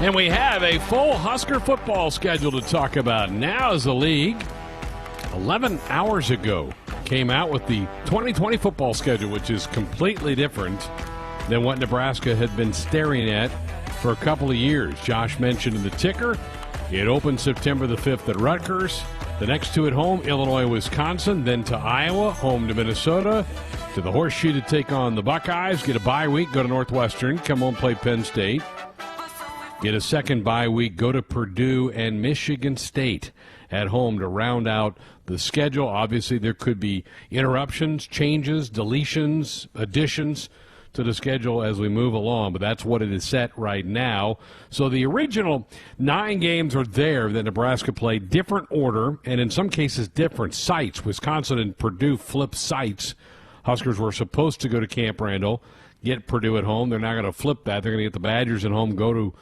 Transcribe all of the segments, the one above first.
And we have a full Husker football schedule to talk about now as the league, 11 hours ago, came out with the 2020 football schedule, which is completely different than what Nebraska had been staring at for a couple of years. Josh mentioned in the ticker, it opens September the 5th at Rutgers. The next two at home, Illinois, Wisconsin, then to Iowa, home to Minnesota, to the Horseshoe to take on the Buckeyes, get a bye week, go to Northwestern, come home, play Penn State. Get a second bye week, go to Purdue and Michigan State at home to round out the schedule. Obviously, there could be interruptions, changes, deletions, additions to the schedule as we move along, but that's what it is set right now. So the original 9 games are there that Nebraska played, different order, and in some cases different sites. Wisconsin and Purdue flip sites. Huskers were supposed to go to Camp Randall, get Purdue at home. They're not going to flip that. They're going to get the Badgers at home, go to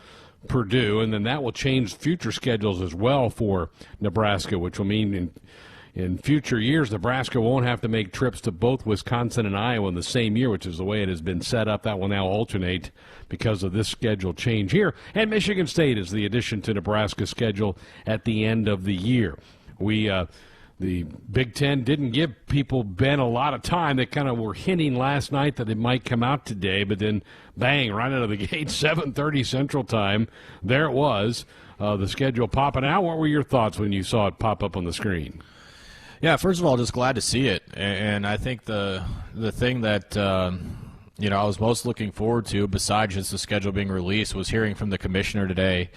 Purdue, and then that will change future schedules as well for Nebraska, which will mean in future years Nebraska won't have to make trips to both Wisconsin and Iowa in the same year, which is the way it has been set up. That will now alternate because of this schedule change here. And Michigan State is the addition to Nebraska's schedule at the end of the year. The Big Ten didn't give people, Ben, a lot of time. They kind of were hinting last night that it might come out today, but then, bang, right out of the gate, 7:30 Central Time, there it was, the schedule popping out. What were your thoughts when you saw it pop up on the screen? Yeah, first of all, just glad to see it. And I think the thing that I was most looking forward to, besides just the schedule being released, was hearing from the commissioner today.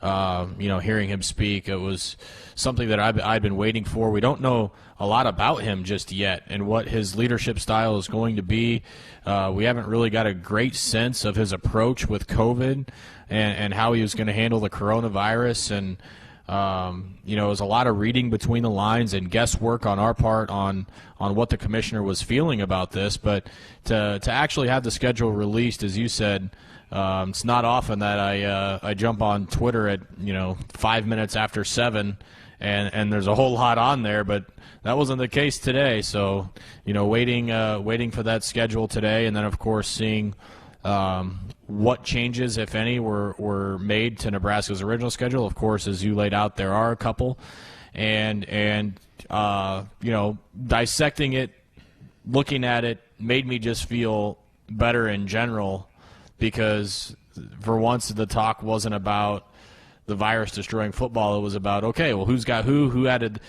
Hearing him speak, it was something that I'd been waiting for. We don't know a lot about him just yet and what his leadership style is going to be. We haven't really got a great sense of his approach with COVID and how he was going to handle the coronavirus. And, it was a lot of reading between the lines and guesswork on our part on what the commissioner was feeling about this. But to actually have the schedule released, as you said, it's not often that I jump on Twitter at 5 minutes after 7, and there's a whole lot on there, but that wasn't the case today. So waiting for that schedule today, and then of course seeing what changes, if any, were made to Nebraska's original schedule. Of course, as you laid out, there are a couple, and dissecting it, looking at it, made me just feel better in general. Because for once the talk wasn't about the virus destroying football. It was about, okay, well, who's got who added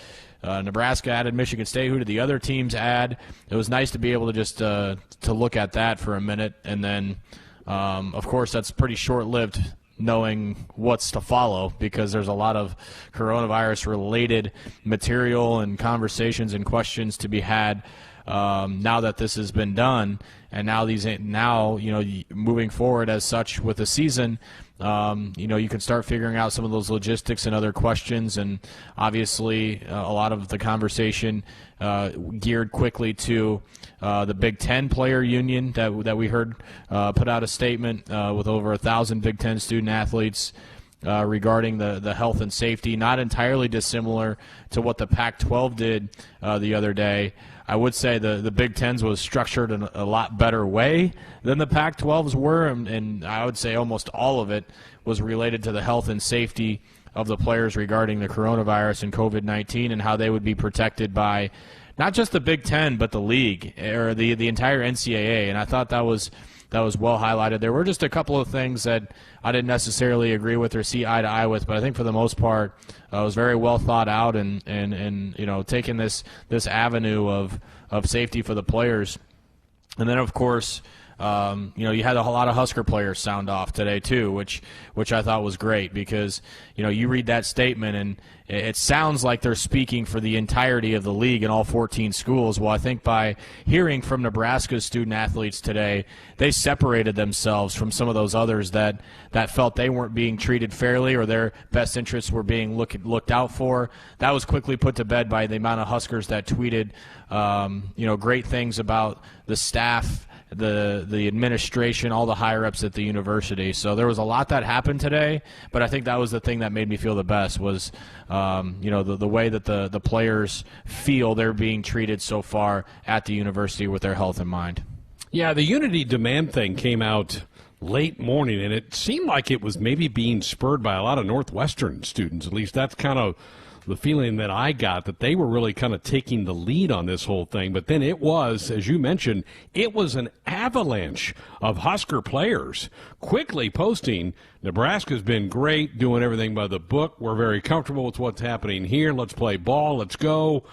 Nebraska added Michigan State, who did the other teams add? It was nice to be able to just to look at that for a minute. And then, of course, that's pretty short-lived knowing what's to follow, because there's a lot of coronavirus-related material and conversations and questions to be had now that this has been done. And now moving forward as such with the season, you can start figuring out some of those logistics and other questions. And obviously, a lot of the conversation geared quickly to the Big Ten player union that we heard put out a statement with over 1,000 Big Ten student athletes regarding the health and safety, not entirely dissimilar to what the Pac-12 did the other day. I would say the Big Ten's was structured in a lot better way than the Pac-12's were, and I would say almost all of it was related to the health and safety of the players regarding the coronavirus and COVID-19 and how they would be protected by not just the Big Ten but the league or the entire NCAA, and I thought that was well highlighted. There were just a couple of things that I didn't necessarily agree with or see eye to eye with, but I think for the most part it was very well thought out and taking this avenue of safety for the players. And then, of course, you had a lot of Husker players sound off today too, which I thought was great, because you read that statement and it sounds like they're speaking for the entirety of the league in all 14 schools. Well, I think by hearing from Nebraska's student athletes today, they separated themselves from some of those others that felt they weren't being treated fairly or their best interests were being looked out for. That was quickly put to bed by the amount of Huskers that tweeted great things about the staff, the administration, all the higher-ups at the university. So there was a lot that happened today, but I think that was the thing that made me feel the best was, the way that the players feel they're being treated so far at the university with their health in mind. Yeah, the unity demand thing came out late morning, and it seemed like it was maybe being spurred by a lot of Northwestern students. At least that's kind of the feeling that I got, that they were really kind of taking the lead on this whole thing. But then it was, as you mentioned, it was an avalanche of Husker players quickly posting, Nebraska's been great, doing everything by the book. We're very comfortable with what's happening here. Let's play ball. Let's go.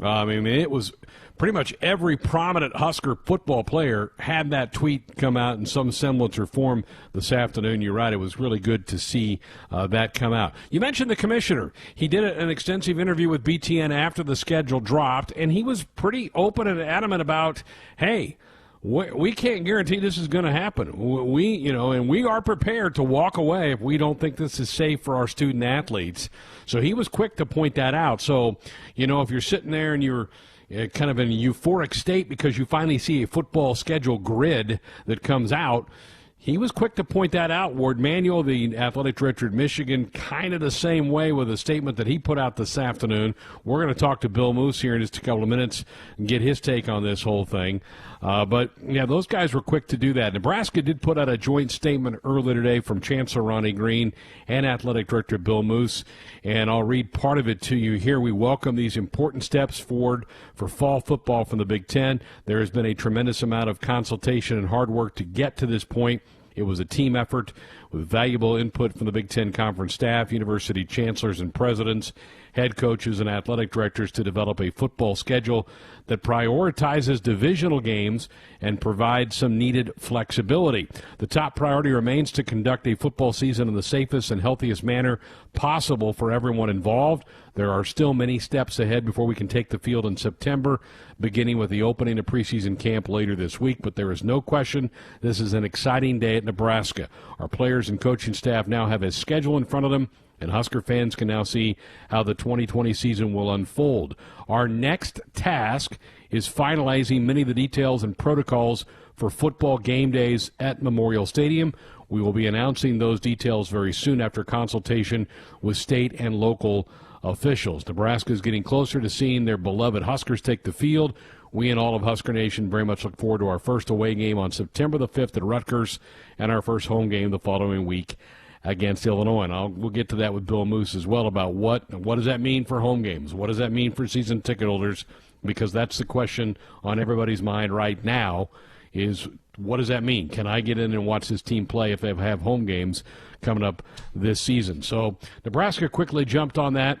I mean, it was pretty much every prominent Husker football player had that tweet come out in some semblance or form this afternoon. You're right. It was really good to see that come out. You mentioned the commissioner. He did an extensive interview with BTN after the schedule dropped, and he was pretty open and adamant about, hey, we can't guarantee this is going to happen. And we are prepared to walk away if we don't think this is safe for our student athletes. So he was quick to point that out. So, if you're sitting there and you're kind of in a euphoric state because you finally see a football schedule grid that comes out, he was quick to point that out. Ward Manuel, the athletic director at Michigan, kind of the same way with a statement that he put out this afternoon. We're going to talk to Bill Moose here in just a couple of minutes and get his take on this whole thing. But those guys were quick to do that. Nebraska did put out a joint statement earlier today from Chancellor Ronnie Green and athletic director Bill Moose, and I'll read part of it to you here. We welcome these important steps forward for fall football from the Big Ten. There has been a tremendous amount of consultation and hard work to get to this point. It was a team effort with valuable input from the Big Ten Conference staff, university chancellors and presidents, head coaches, and athletic directors to develop a football schedule that prioritizes divisional games and provides some needed flexibility. The top priority remains to conduct a football season in the safest and healthiest manner possible for everyone involved. There are still many steps ahead before we can take the field in September, beginning with the opening of preseason camp later this week. But there is no question this is an exciting day at Nebraska. Our players and coaching staff now have a schedule in front of them, and Husker fans can now see how the 2020 season will unfold. Our next task is finalizing many of the details and protocols for football game days at Memorial Stadium. We will be announcing those details very soon after consultation with state and local officials. Nebraska is getting closer to seeing their beloved Huskers take the field. We and all of Husker Nation very much look forward to our first away game on September the 5th at Rutgers and our first home game the following week against Illinois. And we'll get to that with Bill Moose as well about what does that mean for home games? What does that mean for season ticket holders? Because that's the question on everybody's mind right now is, what does that mean? Can I get in and watch this team play if they have home games coming up this season? So Nebraska quickly jumped on that.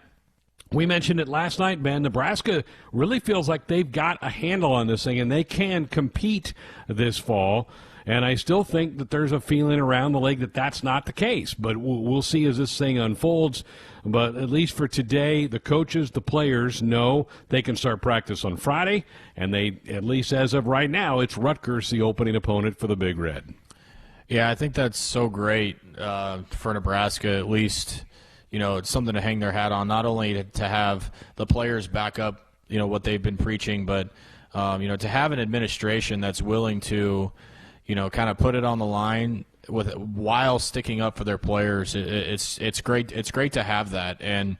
We mentioned it last night, Ben. Nebraska really feels like they've got a handle on this thing, and they can compete this fall. And I still think that there's a feeling around the league that that's not the case. But we'll see as this thing unfolds. But at least for today, the coaches, the players know they can start practice on Friday. And they, at least as of right now, it's Rutgers, the opening opponent for the Big Red. Yeah, I think that's so great for Nebraska, at least. It's something to hang their hat on, not only to have the players back up, what they've been preaching, but, to have an administration that's willing to, kind of put it on the line while sticking up for their players. It's great. It's great to have that. And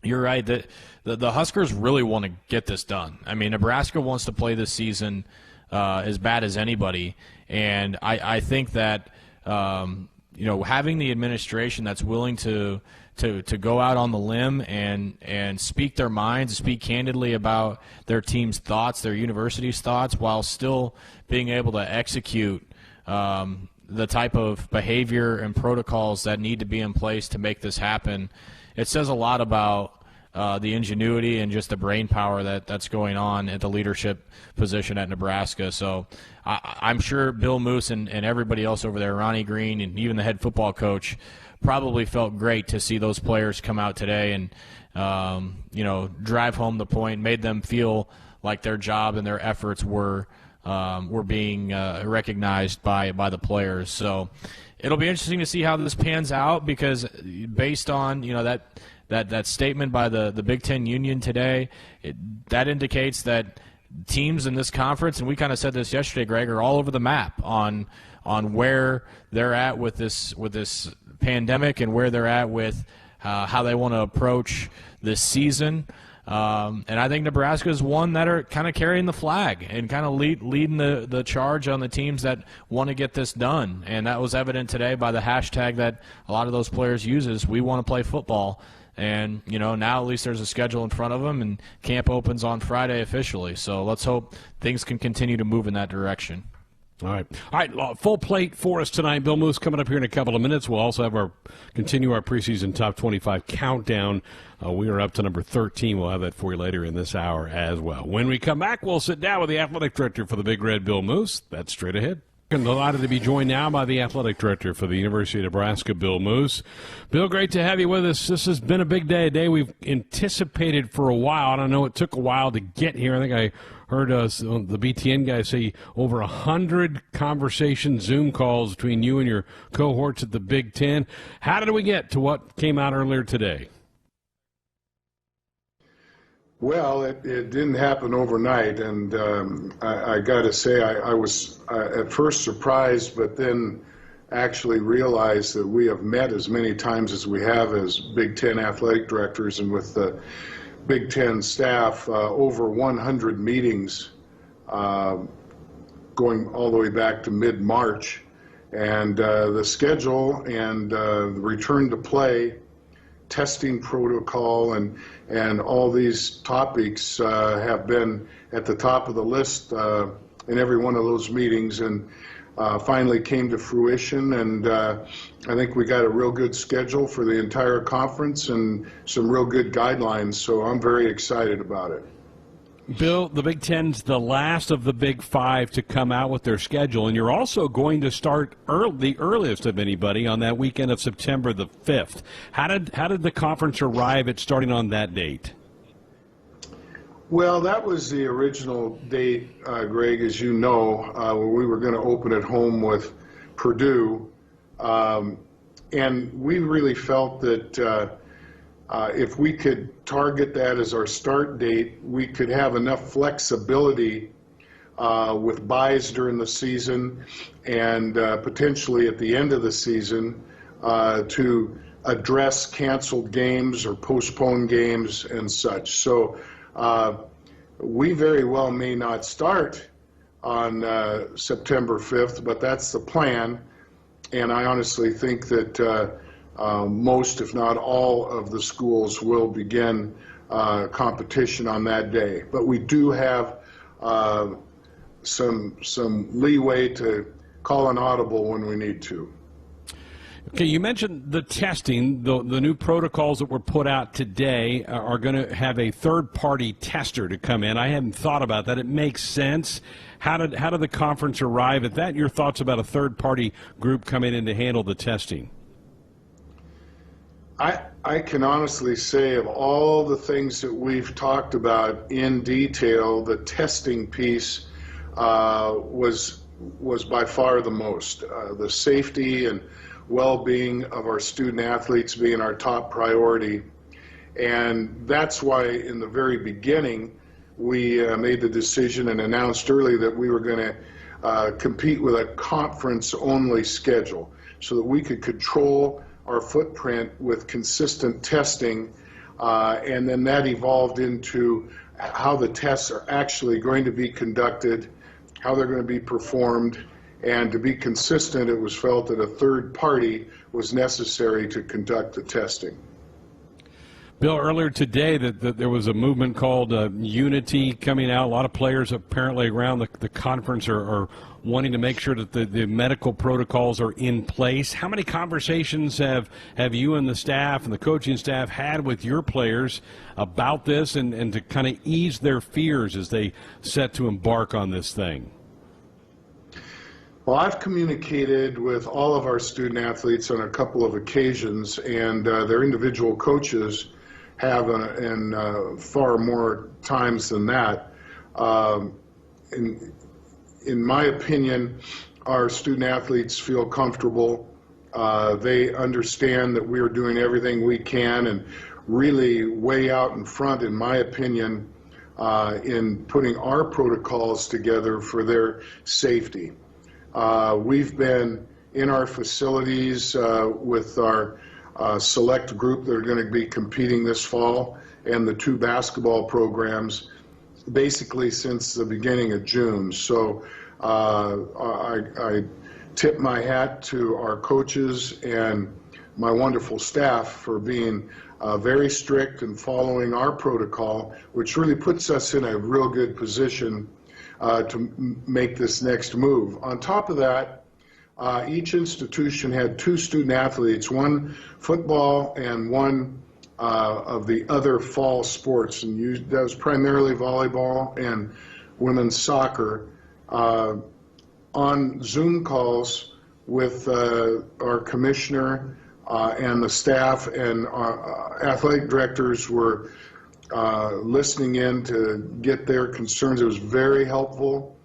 you're right that the Huskers really want to get this done. I mean, Nebraska wants to play this season as bad as anybody. And I think that, having the administration that's willing to go out on the limb and speak their minds, speak candidly about their team's thoughts, their university's thoughts, while still being able to execute the type of behavior and protocols that need to be in place to make this happen. It says a lot about the ingenuity and just the brain power that's going on at the leadership position at Nebraska. So I'm sure Bill Moose and everybody else over there, Ronnie Green and even the head football coach, probably felt great to see those players come out today and drive home the point, made them feel like their job and their efforts were being recognized by the players. So it'll be interesting to see how this pans out, because based on that statement by the Big Ten Union today, that indicates that teams in this conference, and we kind of said this yesterday, Greg, are all over the map on where they're at with this pandemic and where they're at with how they want to approach this season. And I think Nebraska is one that are kind of carrying the flag and kind of leading the charge on the teams that want to get this done. And that was evident today by the hashtag that a lot of those players uses, "We want to play football." And, now at least there's a schedule in front of them, and camp opens on Friday officially. So let's hope things can continue to move in that direction. All right. Full plate for us tonight. Bill Moose coming up here in a couple of minutes. We'll also have continue our preseason top 25 countdown. We are up to number 13. We'll have that for you later in this hour as well. When we come back, we'll sit down with the athletic director for the Big Red, Bill Moose. That's straight ahead. I'm delighted to be joined now by the athletic director for the University of Nebraska, Bill Moose. Bill, great to have you with us. This has been a big day, a day we've anticipated for a while. And I know it took a while to get here. I think I heard the BTN guys say over 100 conversations, Zoom calls between you and your cohorts at the Big Ten. How did we get to what came out earlier today? Well, it didn't happen overnight, and I got to say I was at first surprised, but then actually realized that we have met as many times as we have as Big Ten athletic directors and with the Big Ten staff, over 100 meetings going all the way back to mid-March. And the schedule and the return to play, testing protocol, and all these topics have been at the top of the list in every one of those meetings, and finally came to fruition. And I think we got a real good schedule for the entire conference and some real good guidelines, so I'm very excited about it. Bill, the Big Ten's the last of the Big Five to come out with their schedule, and you're also going to start the earliest of anybody on that weekend of September the 5th. How did the conference arrive at starting on that date? Well, that was the original date, Greg, as you know, where we were going to open at home with Purdue, and we really felt that if we could target that as our start date, we could have enough flexibility with buys during the season and potentially at the end of the season to address canceled games or postponed games and such. So we very well may not start on September 5th, but that's the plan. And I honestly think that most, if not all, of the schools will begin competition on that day. But we do have some leeway to call an audible when we need to. Okay, you mentioned the testing. The new protocols that were put out today are going to have a third-party tester to come in. I hadn't thought about that. It makes sense. How did the conference arrive at that? Your thoughts about a third-party group coming in to handle the testing? I can honestly say of all the things that we've talked about in detail, the testing piece was by far the most. The safety and well-being of our student athletes being our top priority. And that's why in the very beginning we made the decision and announced early that we were going to compete with a conference-only schedule so that we could control our footprint with consistent testing, and then that evolved into how the tests are actually going to be conducted, how they're going to be performed, and to be consistent, it was felt that a third party was necessary to conduct the testing. Bill, earlier today that there was a movement called Unity coming out. A lot of players apparently around the conference are wanting to make sure that the medical protocols are in place. How many conversations have you and the staff and the coaching staff had with your players about this and to kind of ease their fears as they set to embark on this thing? Well, I've communicated with all of our student athletes on a couple of occasions, and their individual coaches have in far more times than that. In my opinion, our student athletes feel comfortable. They understand that we are doing everything we can and really way out in front, in my opinion, in putting our protocols together for their safety. We've been in our facilities with our select group that are going to be competing this fall, and the 2 basketball programs basically since the beginning of June. So I tip my hat to our coaches and my wonderful staff for being very strict and following our protocol, which really puts us in a real good position to make this next move. On top of that, each institution had 2 student athletes, 1 football and 1 of the other fall sports, and that was primarily volleyball and women's soccer, on Zoom calls with our commissioner and the staff, and our athletic directors were listening in to get their concerns. It was very helpful,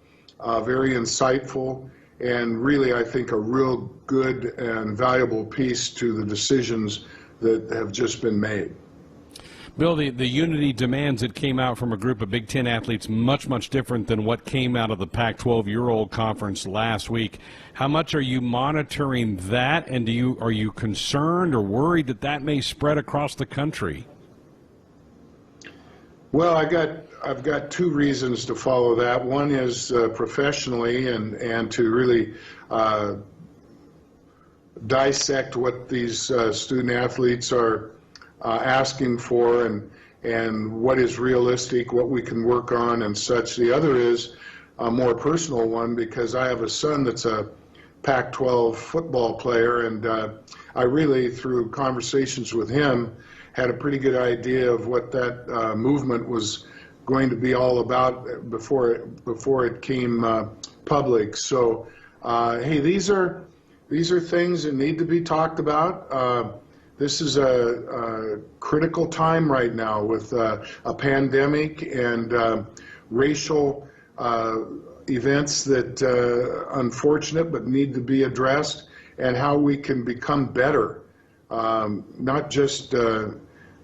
very insightful, and really, I think, a real good and valuable piece to the decisions that have just been made. Bill, the unity demands that came out from a group of Big Ten athletes much different than what came out of the Pac-12 Year-Old Conference last week. How much are you monitoring that, and are you concerned or worried that may spread across the country? Well, I've got 2 reasons to follow that. One is professionally and to really dissect what these student athletes are asking for and what is realistic, what we can work on and such. The other is a more personal one, because I have a son that's a Pac-12 football player, and I really, through conversations with him, had a pretty good idea of what that movement was going to be all about before it came public. So, hey, these are things that need to be talked about. This is a critical time right now with a pandemic and racial events that unfortunate but need to be addressed, and how we can become better, not just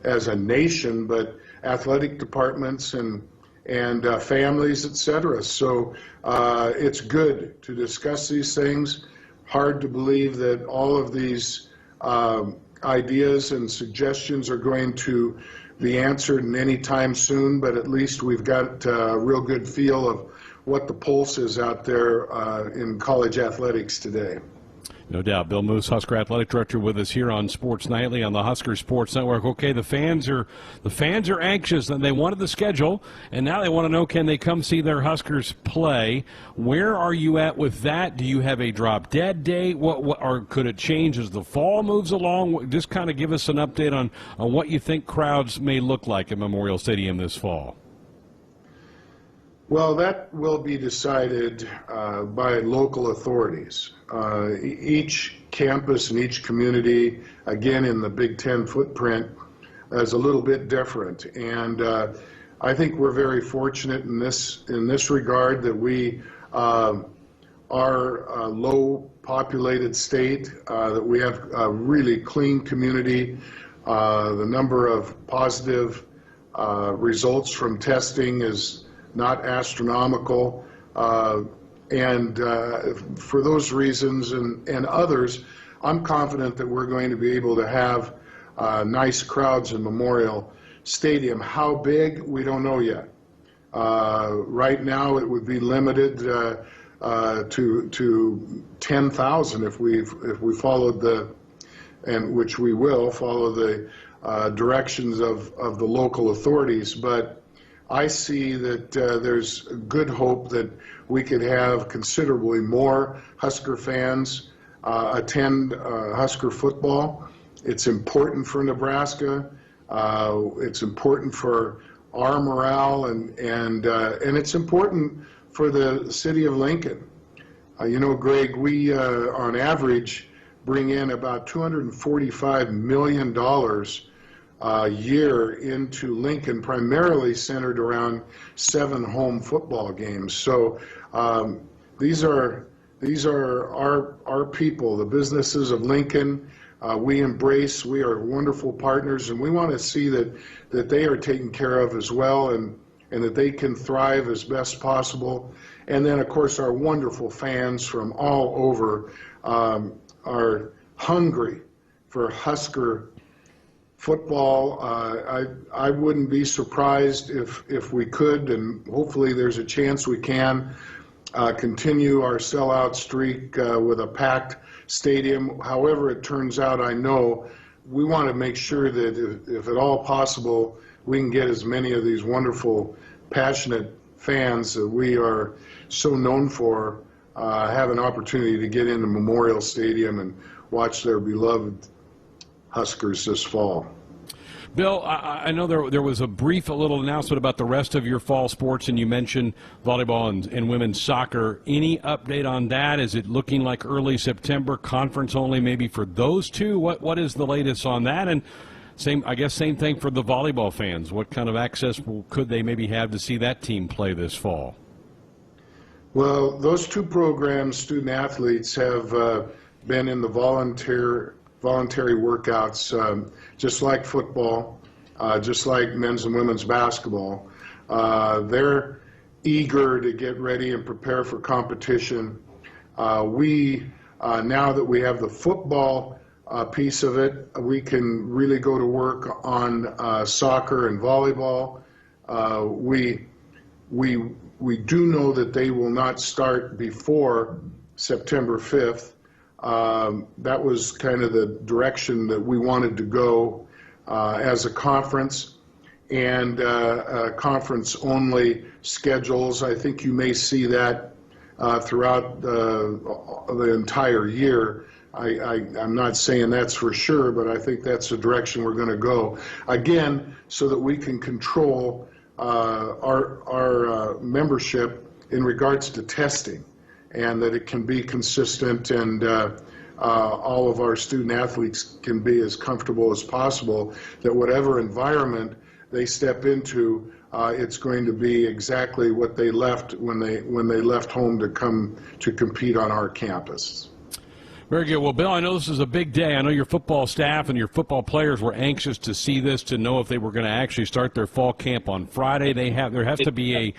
as a nation, but athletic departments and families, etc. So it's good to discuss these things. Hard to believe that all of these ideas and suggestions are going to be answered in any time soon, but at least we've got a real good feel of what the pulse is out there in college athletics today. No doubt. Bill Moose, Husker Athletic Director, with us here on Sports Nightly on the Husker Sports Network. Okay, the fans are anxious, and they wanted the schedule, and now they want to know, can they come see their Huskers play? Where are you at with that? Do you have a drop-dead date? Or could it change as the fall moves along? Just kind of give us an update on what you think crowds may look like at Memorial Stadium this fall. Well, that will be decided by local authorities. Each campus and each community, again in the Big Ten footprint, is a little bit different. And I think we're very fortunate in this regard that we are a low populated state, that we have a really clean community. The number of positive results from testing is not astronomical, and for those reasons and others, I'm confident that we're going to be able to have nice crowds in Memorial Stadium. How big, we don't know yet. Right now it would be limited to 10,000 if we followed which we will follow the directions of the local authorities. But I see that there's good hope that we could have considerably more Husker fans attend Husker football. It's important for Nebraska. It's important for our morale, and it's important for the city of Lincoln. You know, Greg, we on average bring in about $245 million a year into Lincoln, primarily centered around 7 home football games. So these are our people, the businesses of Lincoln. We are wonderful partners, and we want to see that they are taken care of as well, and that they can thrive as best possible. And then, of course, our wonderful fans from all over are hungry for Husker football. I wouldn't be surprised if we could, and hopefully there's a chance we can continue our sellout streak with a packed stadium. However it turns out, I know we want to make sure that if at all possible, we can get as many of these wonderful, passionate fans that we are so known for have an opportunity to get into Memorial Stadium and watch their beloved Huskers this fall. Bill, I know there was a little announcement about the rest of your fall sports, and you mentioned volleyball and women's soccer. Any update on that? Is it looking like early September, conference only maybe for those two? What is the latest on that? And same thing for the volleyball fans. What kind of access could they maybe have to see that team play this fall? Well, those two programs, student athletes, have been in the voluntary workouts, just like football, just like men's and women's basketball. They're eager to get ready and prepare for competition. We, now that we have the football piece of it, we can really go to work on soccer and volleyball. We do know that they will not start before September 5th. That was kind of the direction that we wanted to go as a conference, and conference-only schedules. I think you may see that throughout the entire year. I'm not saying that's for sure, but I think that's the direction we're going to go. Again, so that we can control our membership in regards to testing, and that it can be consistent, and all of our student athletes can be as comfortable as possible, that whatever environment they step into, it's going to be exactly what they left when they left home to come to compete on our campus. Very good. Well, Bill, I know this is a big day. I know your football staff and your football players were anxious to see this, to know if they were going to actually start their fall camp on Friday. There has to be a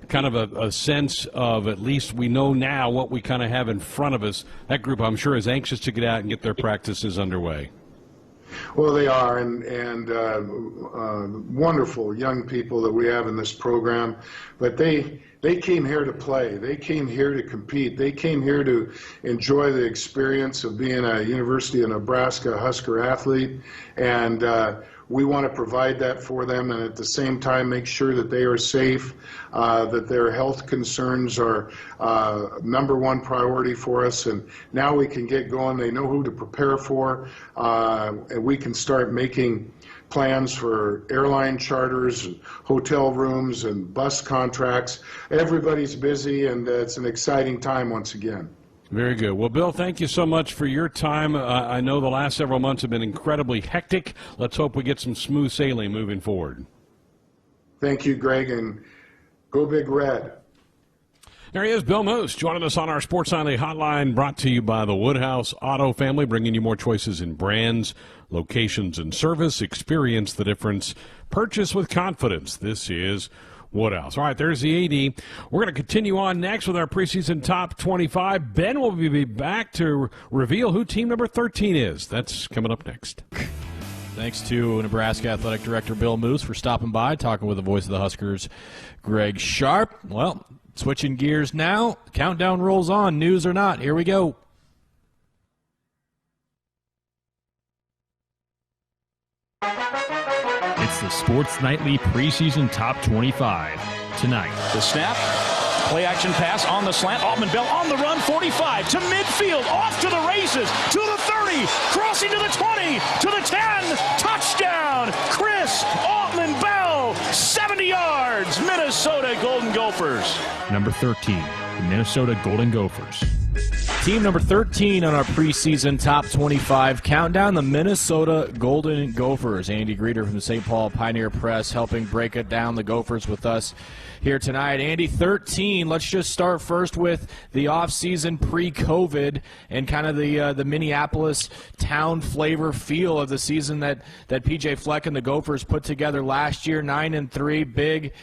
kind of a sense of, at least we know now what we kind of have in front of us. That group, I'm sure, is anxious to get out and get their practices underway. Well, they are, and wonderful young people that we have in this program, but they came here to play. They came here to compete. They came here to enjoy the experience of being a University of Nebraska Husker athlete, and we want to provide that for them, and at the same time make sure that they are safe, that their health concerns are number one priority for us, and now we can get going. They know who to prepare for, and we can start making plans for airline charters, and hotel rooms, and bus contracts. Everybody's busy, and it's an exciting time once again. Very good. Well, Bill, thank you so much for your time. I know the last several months have been incredibly hectic. Let's hope we get some smooth sailing moving forward. Thank you, Greg, and go Big Red. There he is, Bill Moose, joining us on our Sports Nightly Hotline, brought to you by the Woodhouse Auto Family, bringing you more choices in brands, locations, and service. Experience the difference. Purchase with confidence. This is Woodhouse. All right, there's the AD. We're going to continue on next with our preseason top 25. Ben will be back to reveal who team number 13 is. That's coming up next. Thanks to Nebraska Athletic Director Bill Moose for stopping by, talking with the voice of the Huskers, Greg Sharp. Well, switching gears now. Countdown rolls on, news or not. Here we go. It's the Sports Nightly preseason top 25. Tonight, the snap, play action pass on the slant. Altman Bell on the run, 45 to midfield, off to the races, to the 30, crossing to the 20, to the 10, touchdown, Chris Altman Bell, 70 yards, Minnesota Golden Gophers. Number 13, the Minnesota Golden Gophers. Team number 13 on our preseason top 25 countdown, the Minnesota Golden Gophers. Andy Greeter from the St. Paul Pioneer Press helping break it down, the Gophers, with us here tonight. Andy, 13, let's just start first with the offseason pre-COVID and kind of the Minneapolis town flavor feel of the season that P.J. Fleck and the Gophers put together last year, 9-3, big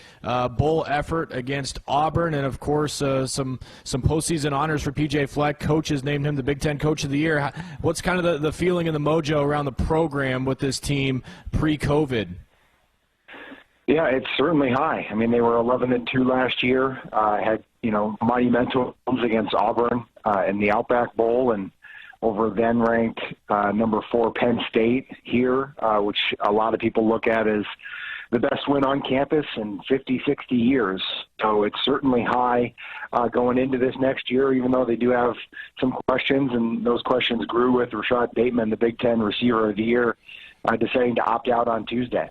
bowl effort against Auburn, and of course some postseason honors for P.J. Fleck, coaches named him the Big Ten Coach of the Year. What's kind of the feeling and the mojo around the program with this team pre-COVID? Yeah, it's certainly high. I mean, they were 11-2 last year, had, monumental wins against Auburn in the Outback Bowl, and over then ranked number 4 Penn State here, which a lot of people look at as the best win on campus in 50, 60 years. So it's certainly high going into this next year, even though they do have some questions, and those questions grew with Rashad Bateman, the Big Ten Receiver of the Year, deciding to opt out on Tuesday.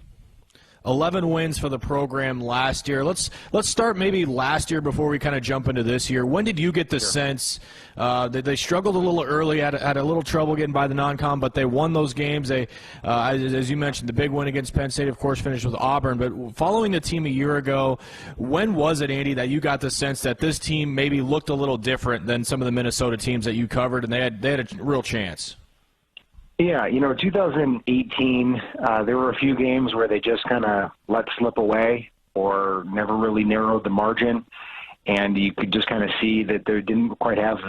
11 wins for the program last year. Let's start maybe last year before we kind of jump into this year. When did you get the sense that they struggled a little early, had a little trouble getting by the non-com, but they won those games? They, as you mentioned, the big win against Penn State, of course, finished with Auburn. But following the team a year ago, when was it, Andy, that you got the sense that this team maybe looked a little different than some of the Minnesota teams that you covered, and they had a real chance? Yeah, 2018, there were a few games where they just kind of let slip away or never really narrowed the margin, and you could just kind of see that they didn't quite have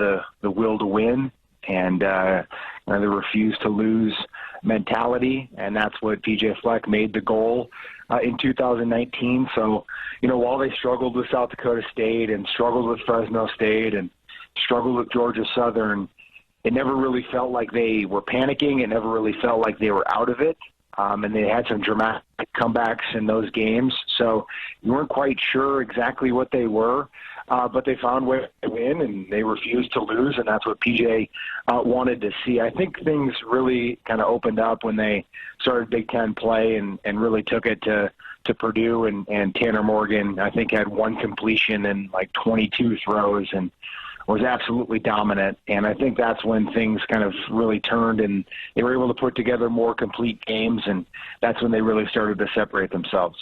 the will to win, and the refuse to lose mentality, and that's what P.J. Fleck made the goal in 2019. So, while they struggled with South Dakota State and struggled with Fresno State and struggled with Georgia Southern, it never really felt like they were panicking. It never really felt like they were out of it. And they had some dramatic comebacks in those games. So you weren't quite sure exactly what they were, but they found ways to win, and they refused to lose, and that's what PJ wanted to see. I think things really kind of opened up when they started Big Ten play and really took it to Purdue, and Tanner Morgan, I think, had one completion in like 22 throws and was absolutely dominant. And I think that's when things kind of really turned, and they were able to put together more complete games, and that's when they really started to separate themselves.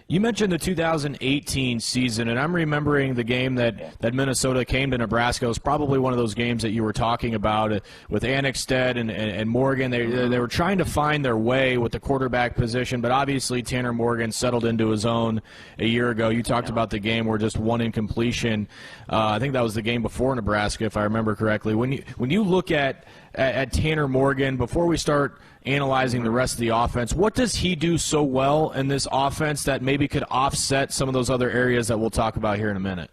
You mentioned the 2018 season, and I'm remembering the game that Minnesota came to Nebraska. It was probably one of those games that you were talking about with Annexstead and Morgan. They were trying to find their way with the quarterback position, but obviously Tanner Morgan settled into his own a year ago. You talked about the game where just one incompletion. I think that was the game before Nebraska, if I remember correctly. When you look at Tanner Morgan, before we start analyzing the rest of the offense, what does he do so well in this offense that maybe could offset some of those other areas that we'll talk about here in a minute?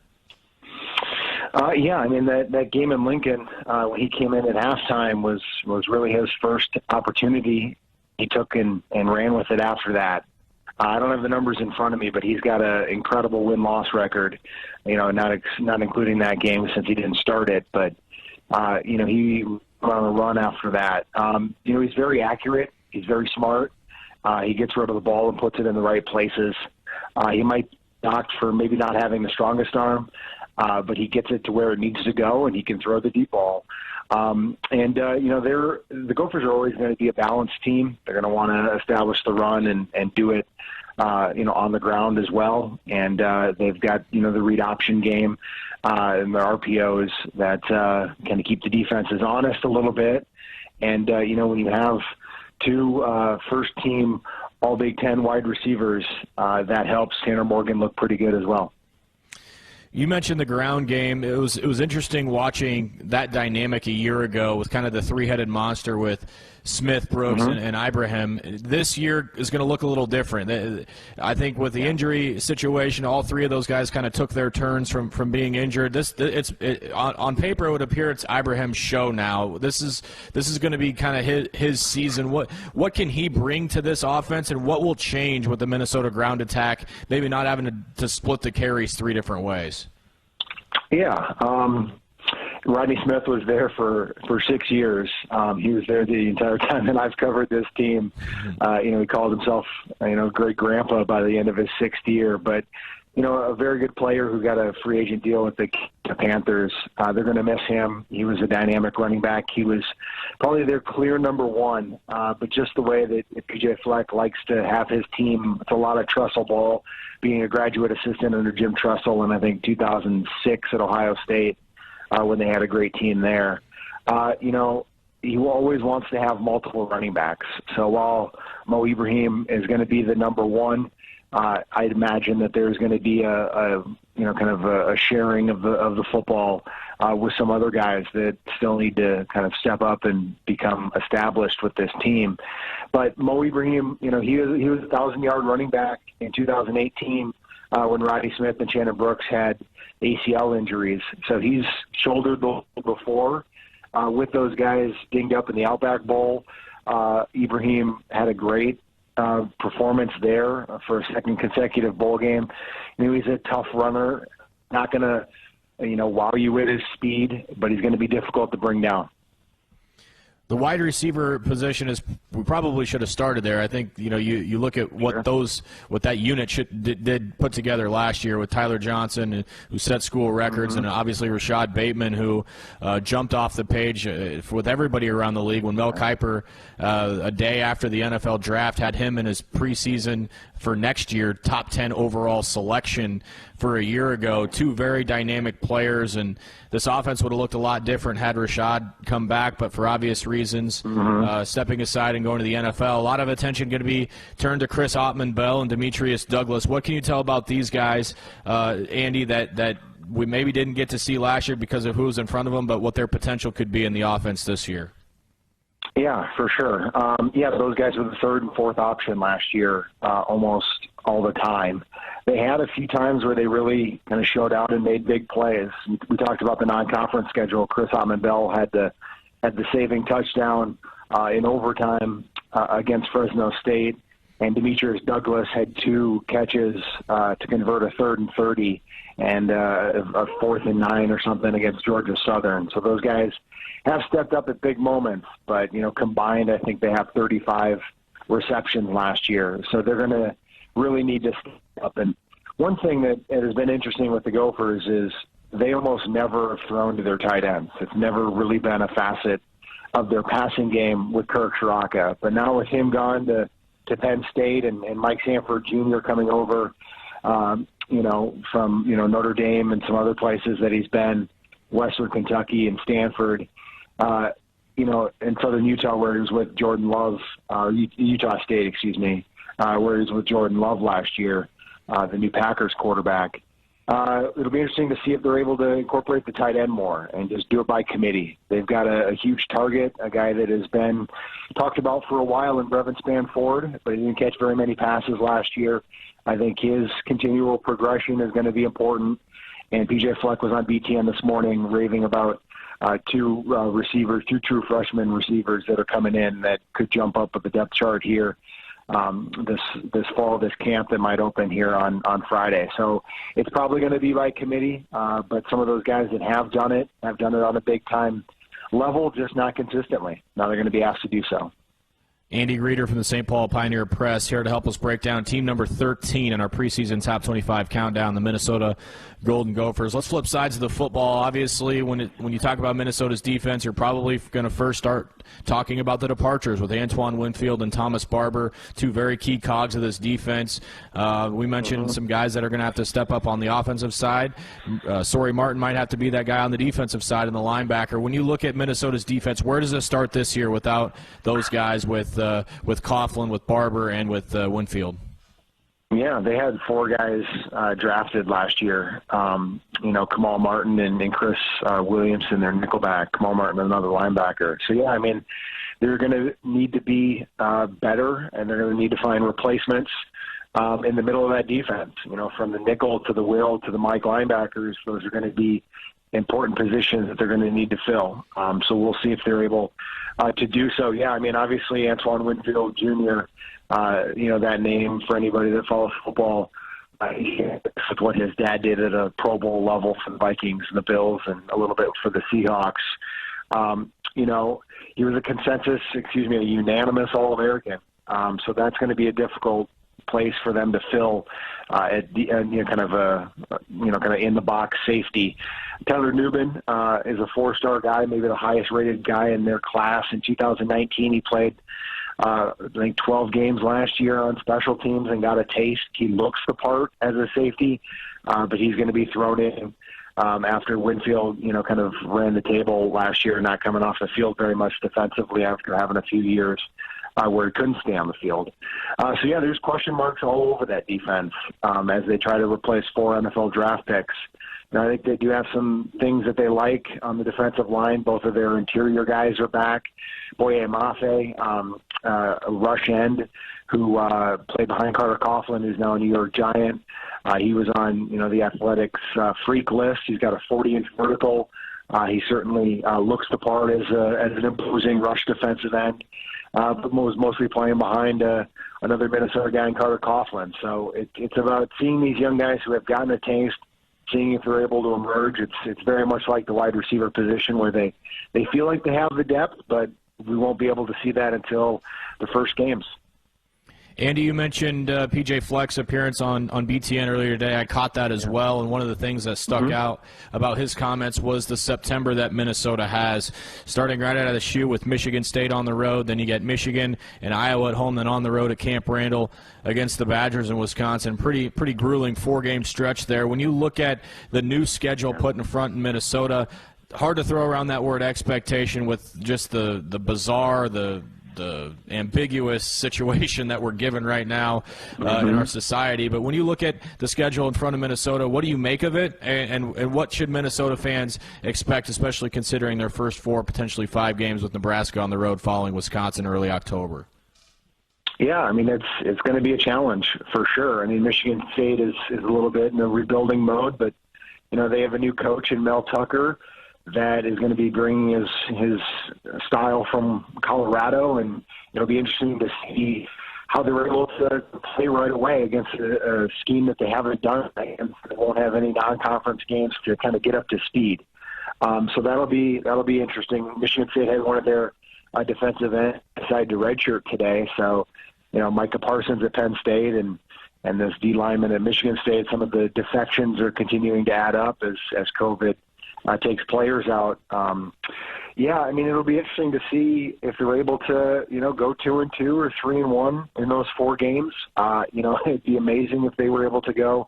Yeah, I mean, that game in Lincoln, when he came in at halftime, was really his first opportunity. He took and ran with it after that. I don't have the numbers in front of me, but he's got an incredible win-loss record, not including that game since he didn't start it. But, he on a run after that. He's very accurate. He's very smart. He gets rid of the ball and puts it in the right places. He might knock for maybe not having the strongest arm, but he gets it to where it needs to go, and he can throw the deep ball. The Gophers are always going to be a balanced team. They're going to want to establish the run and do it, on the ground as well. And they've got, the read option game and their RPOs that kind of keep the defenses honest a little bit. And, when you have two first-team All-Big Ten wide receivers, that helps Tanner Morgan look pretty good as well. You mentioned the ground game. It was interesting watching that dynamic a year ago with kind of the three-headed monster with Smith, Brooks, and Ibrahim. This year is going to look a little different. I think with the injury situation, all three of those guys kind of took their turns from being injured. On paper, it would appear it's Ibrahim's show now. This is going to be kind of his season. What can he bring to this offense, and what will change with the Minnesota ground attack, maybe not having to split the carries three different ways? Yeah. Rodney Smith was there for 6 years. He was there the entire time that I've covered this team. He called himself, great grandpa by the end of his sixth year. But, a very good player who got a free agent deal with the Panthers. They're going to miss him. He was a dynamic running back. He was probably their clear number one. But just the way that P.J. Fleck likes to have his team, it's a lot of Trussell ball, being a graduate assistant under Jim Trussell in, I think, 2006 at Ohio State. When they had a great team there. He always wants to have multiple running backs. So while Mo Ibrahim is going to be the number one, I'd imagine that there's going to be a kind of a sharing of the football with some other guys that still need to kind of step up and become established with this team. But Mo Ibrahim, he was a 1,000-yard running back in 2018 when Roddy Smith and Shannon Brooks had ACL injuries. So he's shouldered the before with those guys dinged up in the Outback Bowl. Ibrahim had a great performance there for a second consecutive bowl game. He's a tough runner, not going to, wow you with his speed, but he's going to be difficult to bring down. The wide receiver position we probably should have started there. I think you look at what that unit did put together last year with Tyler Johnson, who set school records, and obviously Rashad Bateman, who jumped off the page with everybody around the league when Mel Kiper, a day after the NFL draft, had him in his preseason for next year top 10 overall selection for a year ago. Two very dynamic players, and this offense would have looked a lot different had Rashad come back, but for obvious reasons, stepping aside and going to the NFL. A lot of attention going to be turned to Chris Ottman-Bell and Demetrius Douglas. What can you tell about these guys, Andy, that we maybe didn't get to see last year because of who was in front of them, but what their potential could be in the offense this year? Yeah, for sure. Those guys were the third and fourth option last year almost all the time. They had a few times where they really kind of showed out and made big plays. We talked about the non-conference schedule. Chris Ottman-Bell had the saving touchdown in overtime against Fresno State, and Demetrius Douglas had 2 catches to convert a 3rd and 30 and a 4th and 9 or something against Georgia Southern. So those guys have stepped up at big moments, but combined, I think they have 35 receptions last year. So they're going to really need to step up. And one thing that has been interesting with the Gophers is they almost never have thrown to their tight ends. It's never really been a facet of their passing game with Kirk Shiraka. But now with him gone to Penn State and Mike Sanford Jr. coming over, from Notre Dame and some other places that he's been, Western Kentucky and Stanford, in Southern Utah where he was with Jordan Love, Utah State, where he was with Jordan Love last year, the new Packers quarterback. It'll be interesting to see if they're able to incorporate the tight end more and just do it by committee. They've got a huge target, a guy that has been talked about for a while in Brevin Spanford, but he didn't catch very many passes last year. I think his continual progression is going to be important. And PJ Fleck was on BTN this morning raving about two true freshman receivers that are coming in that could jump up with the depth chart here this fall, this camp that might open here on Friday. So it's probably going to be by committee, but some of those guys that have done it on a big-time level, just not consistently. Now they're going to be asked to do so. Andy Reeder from the St. Paul Pioneer Press here to help us break down team number 13 in our preseason top 25 countdown, the Minnesota Golden Gophers. Let's flip sides of the football. Obviously, when you talk about Minnesota's defense, you're probably going to first start talking about the departures with Antoine Winfield and Thomas Barber, two very key cogs of this defense. We mentioned some guys that are going to have to step up on the offensive side. Sorry Martin might have to be that guy on the defensive side and the linebacker. When you look at Minnesota's defense, where does it start this year without those guys with Coughlin, with Barber, and with Winfield? Yeah, they had 4 guys drafted last year. Kamal Martin and Chris Williamson, their nickelback. Kamal Martin, another linebacker. So, yeah, they're going to need to be better, and they're going to need to find replacements in the middle of that defense. From the nickel to the will to the Mike linebackers, those are going to be important positions that they're going to need to fill. So we'll see if they're able to do so. Yeah, obviously Antoine Winfield Jr., that name for anybody that follows football, with what his dad did at a Pro Bowl level for the Vikings and the Bills and a little bit for the Seahawks. He was a unanimous All-American. So that's going to be a difficult place for them to fill kind of in the box safety. Tyler Newman is a 4-star guy, maybe the highest rated guy in their class. In 2019, he played 12 games last year on special teams and got a taste. He looks the part as a safety, but he's going to be thrown in after Winfield, kind of ran the table last year, not coming off the field very much defensively after having a few years where he couldn't stay on the field. There's question marks all over that defense as they try to replace 4 NFL draft picks. Now, I think they do have some things that they like on the defensive line. Both of their interior guys are back. Boye Mafe, a rush end who played behind Carter Coughlin, who's now a New York Giant. He was on, the Athletics freak list. He's got a 40-inch vertical. He certainly looks the part as an imposing rush defensive end, but was mostly playing behind another Minnesota guy in Carter Coughlin. So it's about seeing these young guys who have gotten a taste, seeing if they're able to emerge. It's very much like the wide receiver position where they feel like they have the depth, but we won't be able to see that until the first games. Andy, you mentioned PJ Fleck's appearance on BTN earlier today. I caught that as well, and one of the things that stuck out about his comments was the September that Minnesota has, starting right out of the shoe with Michigan State on the road. Then you get Michigan and Iowa at home, then on the road at Camp Randall against the Badgers in Wisconsin. Pretty grueling 4-game stretch there. When you look at the new schedule put in front in Minnesota, hard to throw around that word expectation with just the bizarre, the ambiguous situation that we're given right now in our society. But when you look at the schedule in front of Minnesota, what do you make of it, and what should Minnesota fans expect, especially considering their first 4, potentially 5 games with Nebraska on the road following Wisconsin early October? Yeah, I mean, it's going to be a challenge for sure. I mean, Michigan State is a little bit in a rebuilding mode, but, they have a new coach in Mel Tucker that is going to be bringing his style from Colorado, and it'll be interesting to see how they're able to play right away against a scheme that they haven't done, and they won't have any non-conference games to kind of get up to speed. So that'll be interesting. Michigan State had one of their defensive ends decided to redshirt today, so Micah Parsons at Penn State and this D lineman at Michigan State, some of the defections are continuing to add up as COVID takes players out. I mean, it'll be interesting to see if they're able to, go 2-2 or 3-1 in those 4 games. It'd be amazing if they were able to go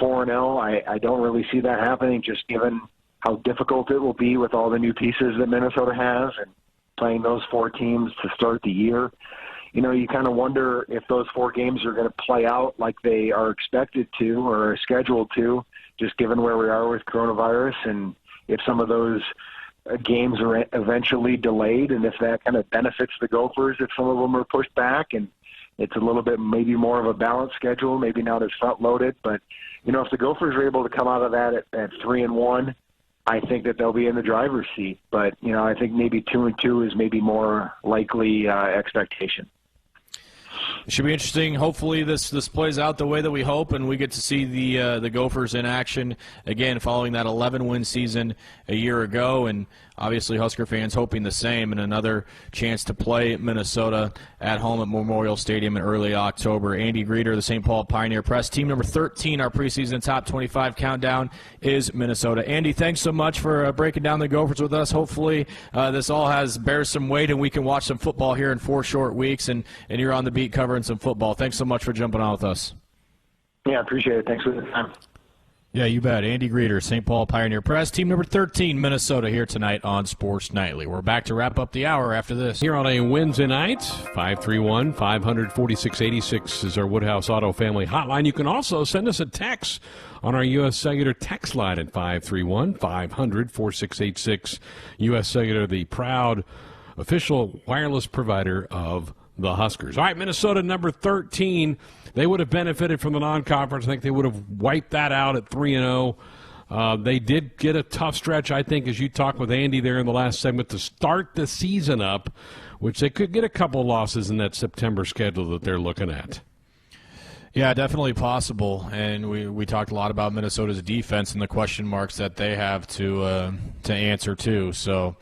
4-0. I don't really see that happening, just given how difficult it will be with all the new pieces that Minnesota has and playing those 4 teams to start the year. You kind of wonder if those 4 games are going to play out like they are expected to or are scheduled to, just given where we are with coronavirus, and if some of those games are eventually delayed, and if that kind of benefits the Gophers, if some of them are pushed back, and it's a little bit maybe more of a balanced schedule, maybe not as front-loaded. But, if the Gophers are able to come out of that at 3-1, I think that they'll be in the driver's seat. But, I think maybe 2-2 is maybe more likely expectation. It should be interesting. Hopefully this plays out the way that we hope, and we get to see the Gophers in action again following that 11-win season a year ago. And obviously Husker fans hoping the same, and another chance to play Minnesota at home at Memorial Stadium in early October. Andy Greeter, the St. Paul Pioneer Press. Team number 13, our preseason top 25 countdown is Minnesota. Andy, thanks so much for breaking down the Gophers with us. Hopefully this all bears some weight, and we can watch some football here in 4 short weeks, and you're on the beat covering some football. Thanks so much for jumping on with us. Yeah, I appreciate it. Thanks for the time. Yeah, you bet. Andy Greeter, St. Paul Pioneer Press, team number 13, Minnesota, here tonight on Sports Nightly. We're back to wrap up the hour after this. Here on a Wednesday night, 531-500-4686 is our Woodhouse Auto Family Hotline. You can also send us a text on our U.S. Cellular text line at 531-500-4686. U.S. Cellular, the proud official wireless provider of the Huskers. All right, Minnesota number 13. They would have benefited from the non-conference. I think they would have wiped that out at 3-0. They did get a tough stretch, I think, as you talked with Andy there in the last segment, to start the season up, which they could get a couple losses in that September schedule that they're looking at. Yeah, definitely possible. And we talked a lot about Minnesota's defense and the question marks that they have to answer to. So,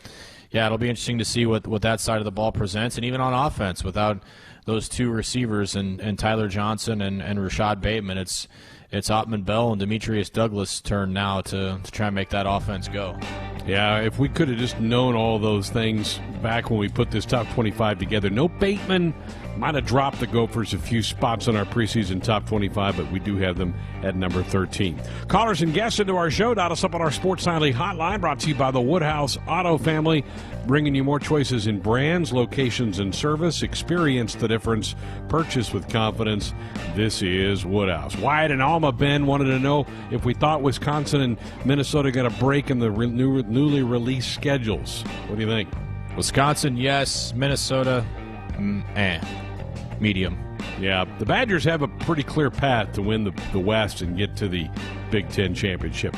yeah, it'll be interesting to see what that side of the ball presents. And even on offense, without those 2 receivers and Tyler Johnson and Rashad Bateman, it's Ottman Bell and Demetrius Douglas' turn now to try and make that offense go. Yeah, if we could have just known all those things back when we put this top 25 together. No Bateman might have dropped the Gophers a few spots on our preseason top 25, but we do have them at number 13. Callers and guests into our show, dial us up on our Sports Nightly hotline, brought to you by the Woodhouse Auto Family, bringing you more choices in brands, locations, and service. Experience the difference. Purchase with confidence. This is Woodhouse. Wyatt and Alma Ben wanted to know if we thought Wisconsin and Minnesota got a break in the newly released schedules. What do you think? Wisconsin, yes. Minnesota, medium. Yeah, the Badgers have a pretty clear path to win the West and get to the Big Ten championship.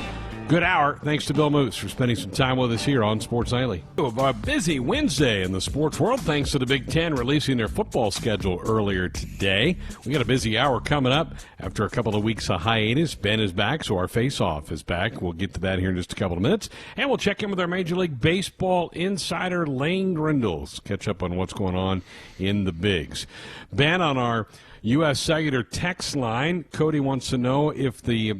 Good hour. Thanks to Bill Moose for spending some time with us here on Sports Nightly. A busy Wednesday in the sports world thanks to the Big Ten releasing their football schedule earlier today. We got a busy hour coming up after a couple of weeks of hiatus. Ben is back, so our face-off is back. We'll get to that here in just a couple of minutes. And we'll check in with our Major League Baseball insider, Lane Grindles. Catch up on what's going on in the bigs. Ben, on our U.S. Cellular text line, Cody wants to know if they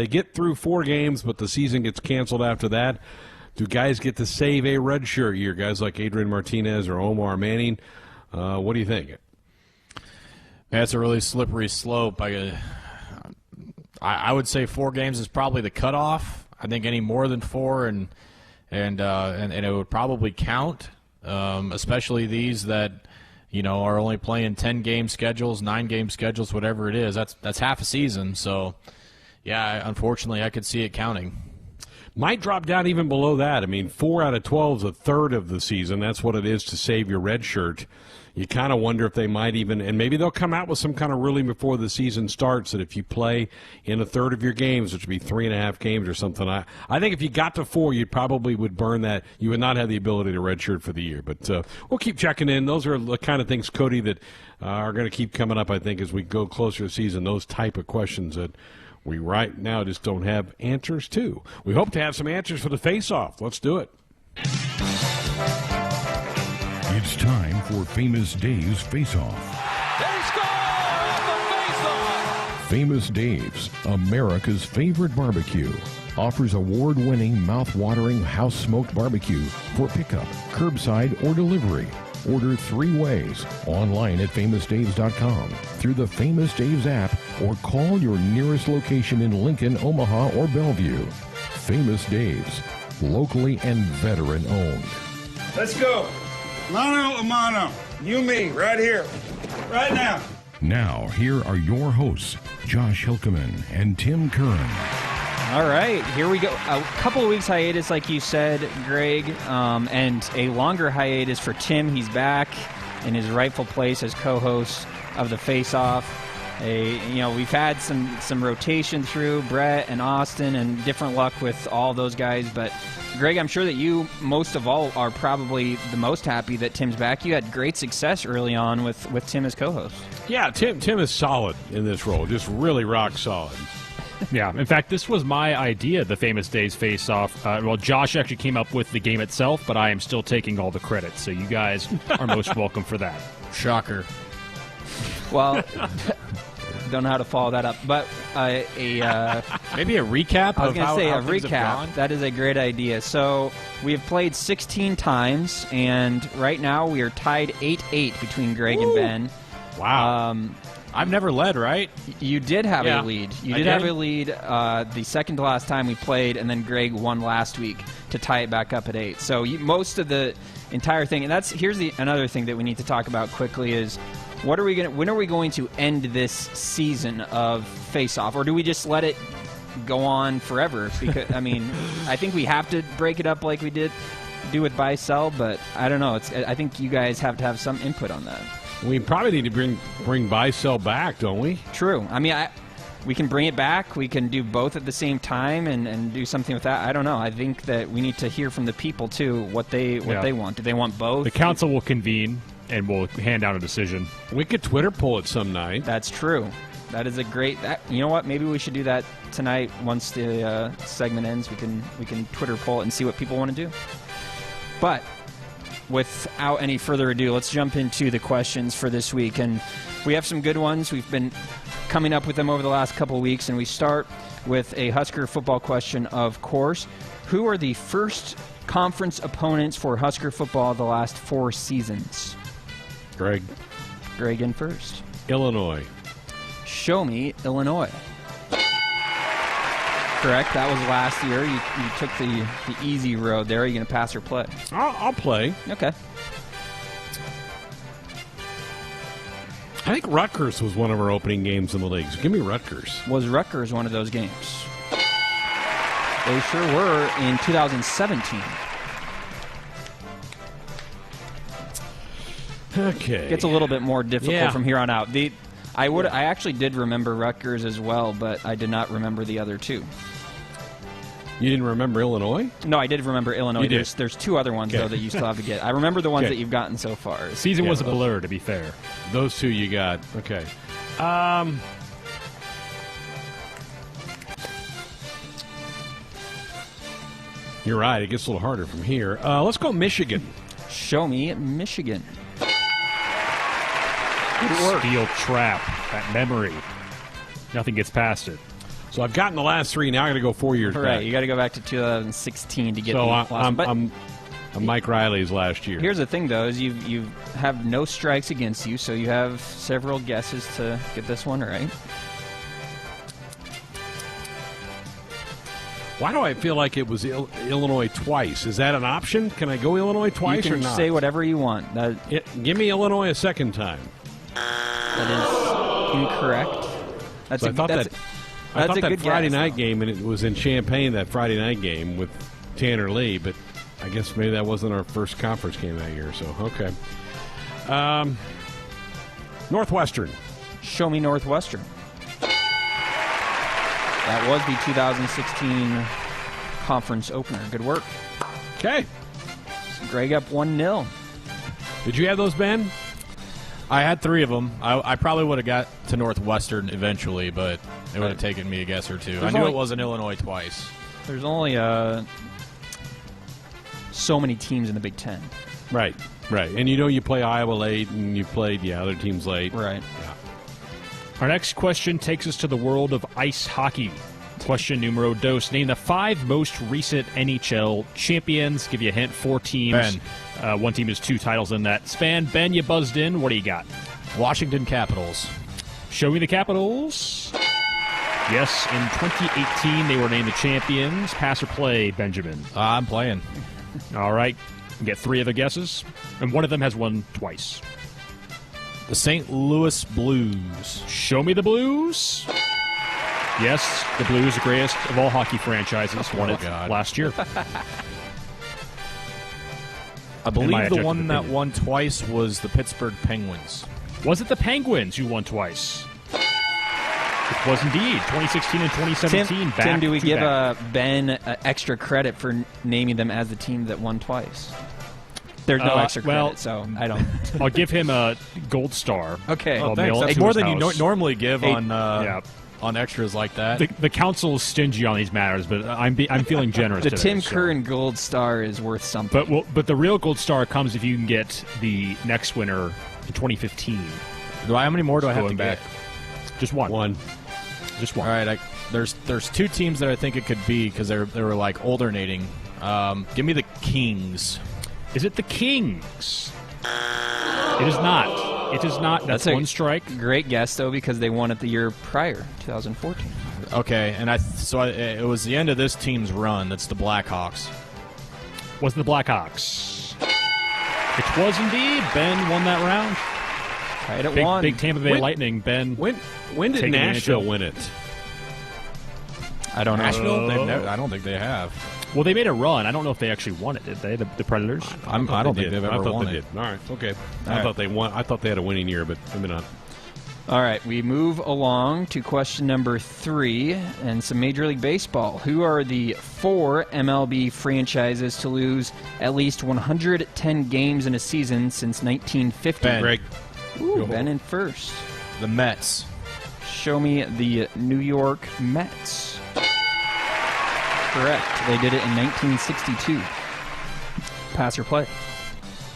get through 4 games but the season gets canceled after that, do guys get to save a redshirt year? Guys like Adrian Martinez or Omar Manning. What do you think? That's a really slippery slope. I would say 4 games is probably the cutoff. I think any more than 4 and it would probably count, especially these that are only playing 10-game schedules, 9-game schedules, whatever it is. That's half a season. So, yeah, unfortunately, I could see it counting. Might drop down even below that. I mean, 4 out of 12 is a third of the season. That's what it is to save your red shirt. You kind of wonder if they might even, and maybe they'll come out with some kind of ruling before the season starts that if you play in a third of your games, which would be 3.5 games or something, I think if you got to 4, you probably would burn that. You would not have the ability to redshirt for the year. But we'll keep checking in. Those are the kind of things, Cody, that are going to keep coming up, I think, as we go closer to the season. Those type of questions that we right now just don't have answers to. We hope to have some answers for the face-off. Let's do it. It's time for Famous Dave's Face-Off. They score on the face-off! Famous Dave's, America's favorite barbecue, offers award-winning, mouth-watering house-smoked barbecue for pickup, curbside, or delivery. Order 3 ways, online at famousdaves.com, through the Famous Dave's app, or call your nearest location in Lincoln, Omaha, or Bellevue. Famous Dave's, locally and veteran-owned. Let's go. Mano a mano. You, me, right here. Right now. Now, here are your hosts, Josh Hilkeman and Tim Curran. All right, here we go. A couple of weeks hiatus, like you said, Greg, and a longer hiatus for Tim. He's back in his rightful place as co-host of the Face Off. We've had some rotation through Brett and Austin, and different luck with all those guys. But Greg, I'm sure that you, most of all, are probably the most happy that Tim's back. You had great success early on with Tim as co-host. Yeah, Tim is solid in this role, just really rock solid. Yeah, in fact, this was my idea, the Famous Days Face-Off. Josh actually came up with the game itself, but I am still taking all the credit, so you guys are most welcome for that. Shocker. Well, don't know how to follow that up, but maybe a recap. I was going to say how a things have recap. gone? That is a great idea. So we have played 16 times, and right now we are tied 8-8 between Greg and Ben. Wow. I've never led, right? You did have a lead. You I did did? have a lead the second to last time we played, and then Greg won last week to tie it back up at 8. So most of the entire thing, and here's another thing that we need to talk about quickly is when are we going to end this season of Face Off, or do we just let it go on forever? Because I think we have to break it up like we do with buy sell, but I don't know. I think you guys have to have some input on that. We probably need to bring buy-sell back, don't we? True. We can bring it back. We can do both at the same time and do something with that. I don't know. I think that we need to hear from the people, too, what they want. Do they want both? The council will convene, and we'll hand down a decision. We could Twitter poll it some night. That's true. That is a great... you know what? Maybe we should do that tonight once the segment ends. We can Twitter poll it and see what people want to do. But... without any further ado, let's jump into the questions for this week. And we have some good ones. We've been coming up with them over the last couple of weeks. And we start with a Husker football question, of course. Who are the first conference opponents for Husker football the last 4 seasons? Greg. Greg in first. Illinois. Show me Illinois. Correct. That was last year. You took the easy road there. Are you going to pass or play? I'll play. Okay. I think Rutgers was one of our opening games in the league. So give me Rutgers. Was Rutgers one of those games? They sure were in 2017. Okay. Gets a little bit more difficult Yeah. from here on out. I actually did remember Rutgers as well, but I did not remember the other two. You didn't remember Illinois? No, I did remember Illinois. You did. There's 2 other ones, Okay. though, that you still have to get. I remember the ones Okay. that you've gotten so far. Season Yeah, was a those- blur, to be fair. Those 2 you got. Okay. You're right. It gets a little harder from here. Let's go Michigan. Show me Michigan. Steel trap. That memory. Nothing gets past it. So I've gotten the last 3. Now I got to go 4 years All back. right, you got to go back to 2016 to get So the last one. But I'm Mike Riley's last year. here's the thing, though, is you have no strikes against you, so you have several guesses to get this one right. Why do I feel like it was Illinois twice? Is that an option? Can I go Illinois twice You or can not? say whatever you want. That Give me Illinois a second time. is incorrect. That's So I thought that's, that that's a that good Friday guess, night though. game, and it was in Champaign, that Friday night game with Tanner Lee, but I guess maybe that wasn't our first conference game that year, so okay. Northwestern. Show me Northwestern. That was the 2016 conference opener. Good work. Okay. Greg up 1-0. Did you have those, Ben? I had 3 of them. I probably would have got to Northwestern eventually, but it would have taken me a guess or 2. I knew only- it wasn't Illinois twice. There's only so many teams in the Big Ten. Right. And you play Iowa late, and you played, other teams late. Right. Our next question takes us to the world of ice hockey. Question numero dos. Name the 5 most recent NHL champions. Give you a hint, 4 teams. Ben. 1 team has 2 titles in that span. Ben, you buzzed in. What do you got? Washington Capitals. Show me the Capitals. Yes, in 2018 they were named the champions. Pass or play, Benjamin? I'm playing. All right. You get 3 other guesses, and one of them has won twice. The St. Louis Blues. Show me the Blues. Yes, the Blues, the greatest of all hockey franchises, won it God. last year. I my believe the objective one that opinion. won twice was the Pittsburgh Penguins. Was it the Penguins who won twice? It was indeed 2016 and 2017. Tim, do we give back-to-back. Ben extra credit for naming them as the team that won twice? There's no extra credit, well, so I don't. I'll give him a gold star. Okay. I'll Oh, mail it That's to more his than you house. normally give Hey, yeah. on extras like that. The council's stingy on these matters, but I'm feeling generous The today. Tim so. Curran Gold Star is worth something. But the real gold star comes if you can get the next winner in 2015. How many more do I have to Going back. get? Just one. One. Just one. All right, there's 2 teams that I think it could be because they were like alternating. Give me the Kings. Is it the Kings? It is not. It is not. That's a one strike. Great guess, though, because they won it the year prior, 2014. Okay, and it was the end of this team's run. That's the Blackhawks. Was the Blackhawks? It was indeed. Ben won that round. Tied at 1. Big Tampa Bay Lightning. Ben. When did Taking Nashville advantage. win it? I don't know. Nashville? I don't think they have. Well, they made a run. I don't know if they actually won it. Did they? The Predators. I don't think they've I ever thought won they it. did. All right. Okay. I right. thought they won. I thought they had a winning year, but maybe not. All right, we move along to question number 3 and some Major League Baseball. Who are the 4 MLB franchises to lose at least 110 games in a season since 1950? Ben. Greg. Ooh, Ben in first. The Mets. Show me the New York Mets. Correct. They did it in 1962. Pass or play?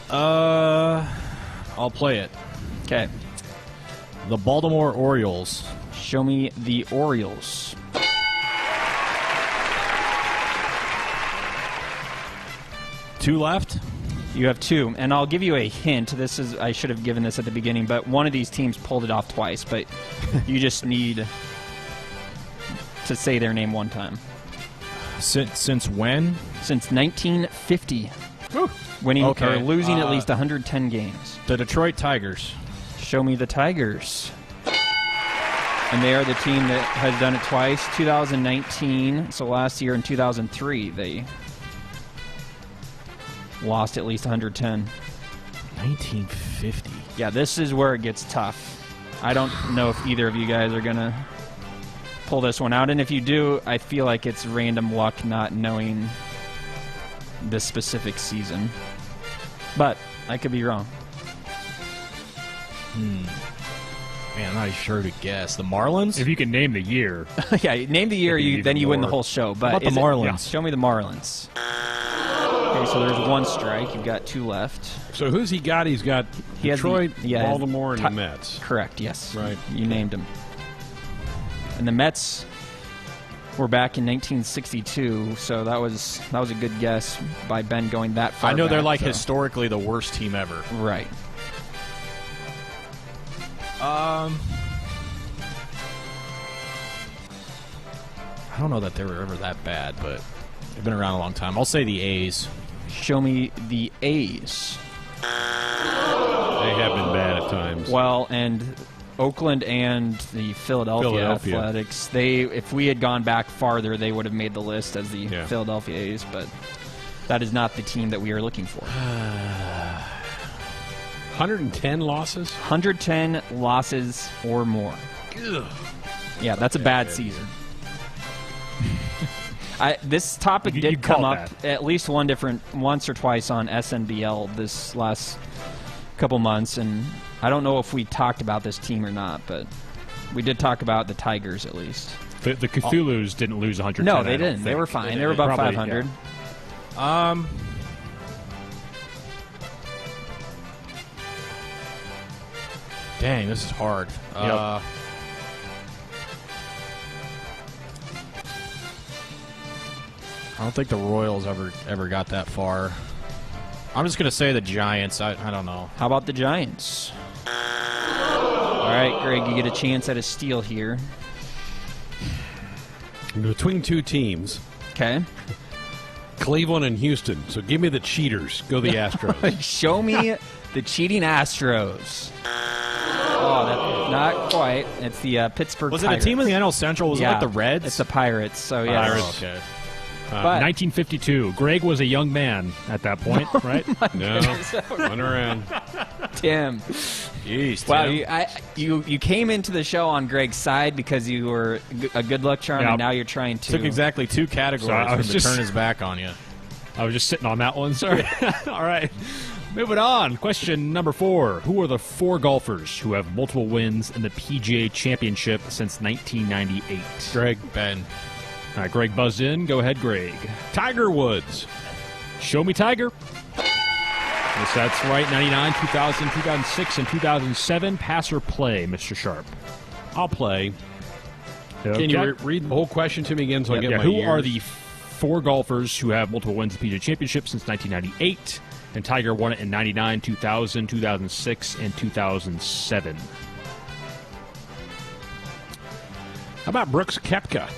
I'll play it. Okay. The Baltimore Orioles. Show me the Orioles. 2 left? You have 2, and I'll give you a hint. I should have given this at the beginning, but one of these teams pulled it off twice, but you just need to say their name one time. Since when? Since 1950. Winning or losing at least 110 games. The Detroit Tigers. Show me the Tigers. And they are the team that has done it twice. 2019, so last year in 2003, they lost at least 110. 1950. Yeah, this is where it gets tough. I don't know if either of you guys are going to pull this one out. And if you do, I feel like it's random luck not knowing this specific season. But I could be wrong. Man, I'm not sure to guess. The Marlins? If you can name the year. Yeah, name the year, then you win the whole show. But how about the Marlins? Yeah, show me the Marlins. Okay, so there's 1 strike. You've got 2 left. So who's he got? He's got Detroit, Baltimore, and the Mets. Correct, yes. Right. You named them. And the Mets were back in 1962, so that was a good guess by Ben going that far I know back, they're like so. historically the worst team ever. Right. I don't know that they were ever that bad, but they've been around a long time. I'll say the A's. Show me the A's. They have been bad at times. Well, and Oakland and the Philadelphia Athletics, if we had gone back farther, they would have made the list as the Philadelphia A's, but that is not the team that we are looking for. 110 losses? 110 losses or more. Ugh. Yeah, that's a bad season. This topic did come up at least once or twice on SNBL this last couple months, and I don't know if we talked about this team or not, but we did talk about the Tigers at least. The Cthulhu's didn't lose 110. No, they didn't. They were fine. They were above 500. Yeah. Dang, this is hard. Yep. I don't think the Royals ever got that far. I'm just going to say the Giants. I don't know. How about the Giants? All right, Greg, you get a chance at a steal here. Between 2 teams. Okay. Cleveland and Houston. So give me the cheaters. Go the Astros. Show me the cheating Astros. Oh, not quite. It's the Pittsburgh Was Pirates. it a team in the NL Central? Was it like the Reds? It's the Pirates. So, yeah. Pirates. Okay. But 1952. Greg was a young man at that point, right? No. Run around. Tim. Jeez, Wow, Tim. you came into the show on Greg's side because you were a good luck charm, and now you're trying to... Took exactly 2 categories for him to turn his back on you. I was just sitting on that one. Sorry. All right. Moving on. Question number 4. Who are the 4 golfers who have multiple wins in the PGA Championship since 1998? Greg. Ben. All right, Greg buzzed in. Go ahead, Greg. Tiger Woods. Show me Tiger. Yes, that's right. 99, 2000, 2006, and 2007. Pass or play, Mr. Sharp? I'll play. Okay. Can you read the whole question to me again so I get my Who years? are the 4 golfers who have multiple wins in the PGA Championship since 1998? And Tiger won it in 99, 2000, 2006, and 2007. How about Brooks Koepka?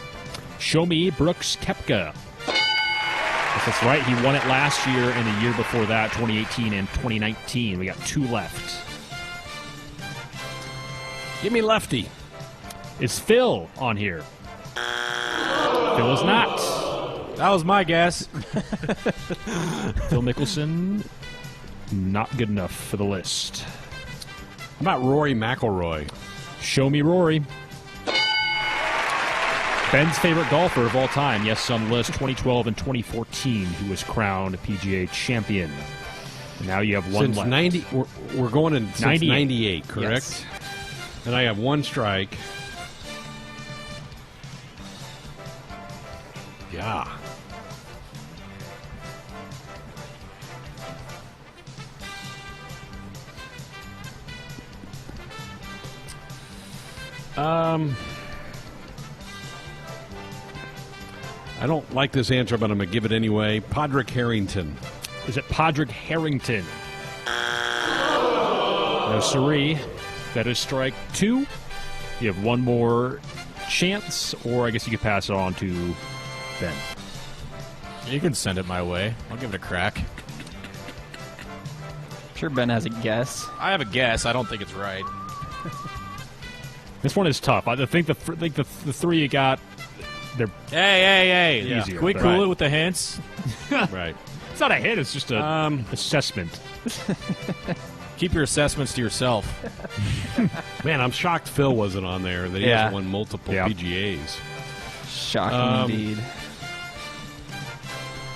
Show me Brooks Koepka. Yes, that's right. He won it last year and the year before that, 2018 and 2019. We got 2 left. Give me lefty. Is Phil on here? Phil is not. That was my guess. Phil Mickelson, not good enough for the list. How about Rory McIlroy? Show me Rory. Ben's favorite golfer of all time, yes, on the list, 2012 and 2014, who was crowned PGA champion. And now you have one Since left. 90, we're going in since 98, correct? Yes. And I have 1 strike. Yeah. I don't like this answer, but I'm going to give it anyway. Padraig Harrington. Is it Padraig Harrington? No, siree. That is strike 2. You have one more chance, or I guess you could pass it on to Ben. You can send it my way. I'll give it a crack. I'm sure Ben has a guess. I have a guess. I don't think it's right. This one is tough. I think the three you got, they're Hey. easier. Can we cool it with the hints? Right. It's not a hit. It's just a assessment. Keep your assessments to yourself. Man, I'm shocked Phil wasn't on there. That he hasn't won multiple PGAs. Shocking indeed.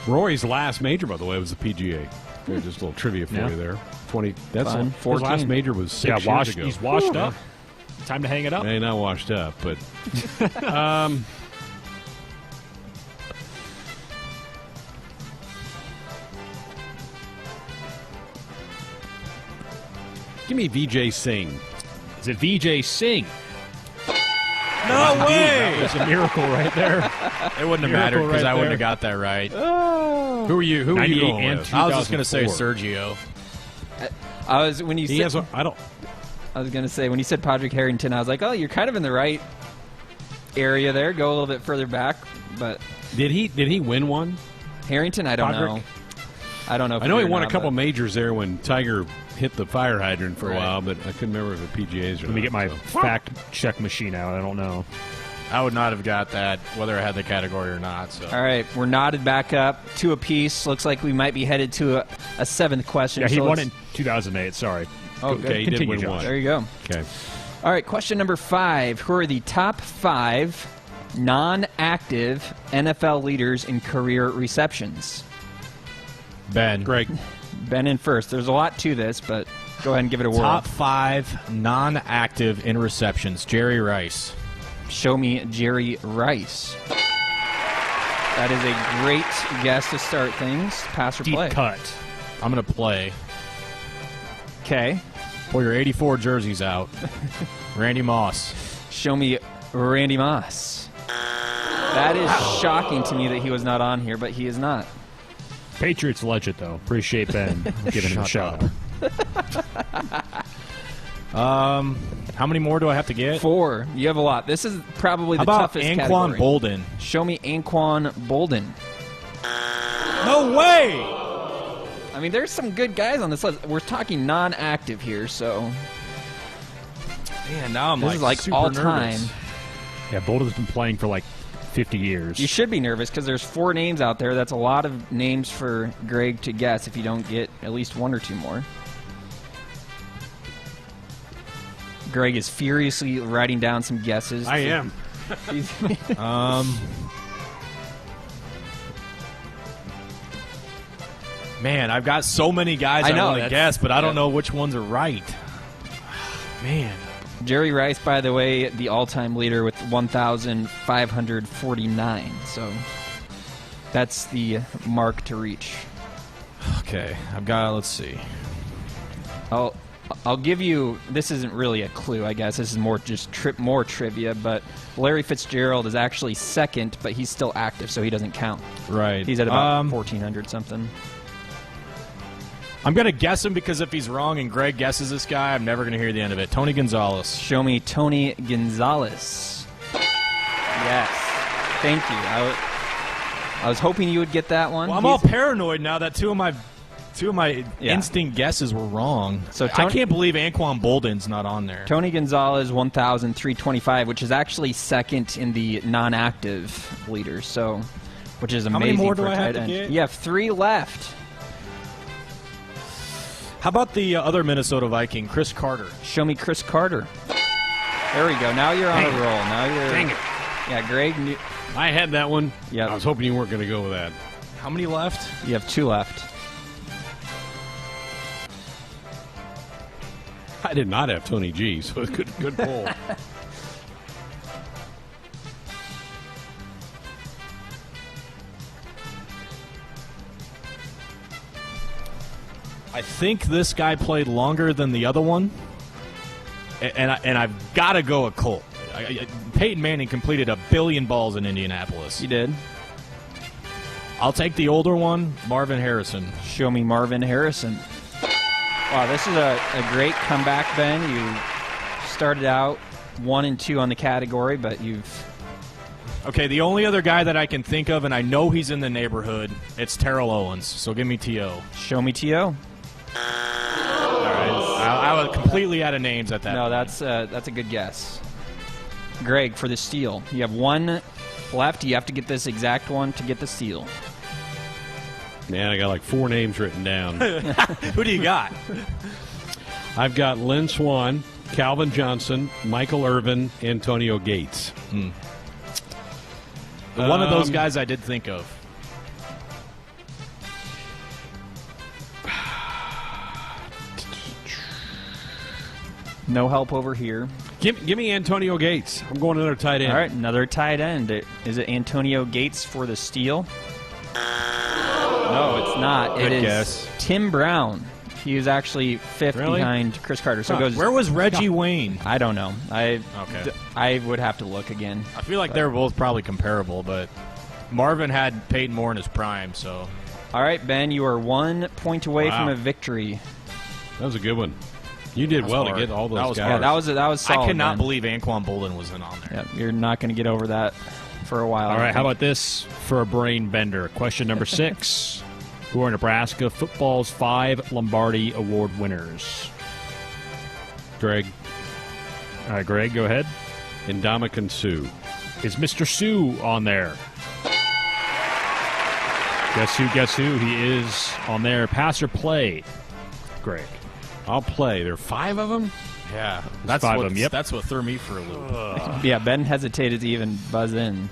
Rory's last major, by the way, was the PGA. There's just a little trivia for you there. 20. That's Fun. his last major was 6 years ago. He's washed up. Time to hang it up. Hey, not washed up, but give me VJ Singh. Is it VJ Singh? No way! That's a miracle right there. It wouldn't have mattered because I wouldn't have got that right. Who are you? Who are you going with? I was just going to say Sergio. I was when you said I was going to say when you said Padraig Harrington, I was like, oh, you're kind of in the right area there. Go a little bit further back, but did he win one? Harrington, I don't know. I don't know. I know he won a couple majors there when Tiger hit the fire hydrant for a while, but I couldn't remember if the PGAs or Let me get my fact check machine out. I don't know. I would not have got that, whether I had the category or not. So. All right, we're knotted back up, 2 apiece. Looks like we might be headed to a 7th question. Yeah, he won in 2008. Sorry. Oh, okay, good. he did win one. There you go. Okay. All right, question number 5. Who are the top 5 non-active NFL leaders in career receptions? Ben. Greg. Ben in first. There's a lot to this, but go ahead and give it a whirl. Top 5 non-active in receptions. Jerry Rice. Show me Jerry Rice. That is a great guess to start things. Pass or play? Deep cut. I'm going to play. Okay. Pull your 84 jerseys out. Randy Moss. Show me Randy Moss. That is shocking to me that he was not on here, but he is not. Patriots legend, though. Appreciate Ben giving him a shout out. How many more do I have to get? 4. You have a lot. This is probably the toughest Anquan category. Bolden? Show me Anquan Bolden. No way! I mean, there's some good guys on this list. We're talking non-active here, so... Man, now I'm this is like super all nervous. time. Yeah, Bolden's been playing for like 50 years. You should be nervous because there's 4 names out there. That's a lot of names for Greg to guess if you don't get at least 1 or 2 more. Greg is furiously writing down some guesses. I am. Man, I've got so many guys I want to guess, but I don't know which ones are right. Man. Jerry Rice, by the way, the all-time leader with 1,549. So that's the mark to reach. Okay, I've got. Let's see. I'll give you. This isn't really a clue, I guess. This is more just more trivia. But Larry Fitzgerald is actually second, but he's still active, so he doesn't count. Right. He's at about 1,400 something. I'm going to guess him because if he's wrong and Greg guesses this guy, I'm never going to hear the end of it. Tony Gonzalez. Show me Tony Gonzalez. Yes. Thank you. I was hoping you would get that one. Well, I'm all paranoid now that two of my instinct guesses were wrong. So I can't believe Anquan Bolden's not on there. Tony Gonzalez, 1,325, which is actually second in the non-active leaders. So, which is amazing. How many more for do I have tight to end. get? You have 3 left. How about the other Minnesota Viking, Chris Carter? Show me Chris Carter. There we go. Now you're on a roll. Now you're. Dang it. Yeah, Greg. I had that one. Yeah. I was hoping you weren't going to go with that. How many left? You have 2 left. I did not have Tony G, so it's good pull. I think this guy played longer than the other one, and I've got to go a Colt. Peyton Manning completed 1 billion balls in Indianapolis. You did. I'll take the older one, Marvin Harrison. Show me Marvin Harrison. Wow, this is a great comeback, Ben. You started out 1 and 2 on the category, but you've... Okay, the only other guy that I can think of, and I know he's in the neighborhood, it's Terrell Owens. So give me T.O. Show me T.O. All right. I was completely out of names at that No, point. that's a good guess. Greg, for the steal. You have 1 left. You have to get this exact one to get the steal. Man, I got like 4 names written down. Who do you got? I've got Lynn Swan, Calvin Johnson, Michael Irvin, Antonio Gates. One of those guys I did think of. No help over here. Give me Antonio Gates. I'm going another tight end. All right, another tight end. Is it Antonio Gates for the steal? No, it's not. Good it is guess. Tim Brown. He was actually 5th Really? behind Chris Carter. So it goes. Where was Reggie Wayne? I don't know. Okay. I would have to look again. I feel like they're both probably comparable, but Marvin had Peyton Moore in his prime, so. All right, Ben, you are 1 point away Wow. from a victory. That was a good one. You did That's well hard. to get all those That was guys. hard. Yeah, that was solid. I cannot Ben. believe Anquan Bolden was in on there. Yeah, you're not going to get over that for a while. All right, how about this for a brain bender? Question number 6. Who are Nebraska football's 5 Lombardi Award winners? Greg. All right, Greg, go ahead. Ndamukong Suh. Is Mr. Sue on there? Guess who? He is on there. Pass or play, Greg? I'll play. There are 5 of them? Yeah, that's 5 what, of them, yep. That's what threw me for a loop. Yeah, Ben hesitated to even buzz in.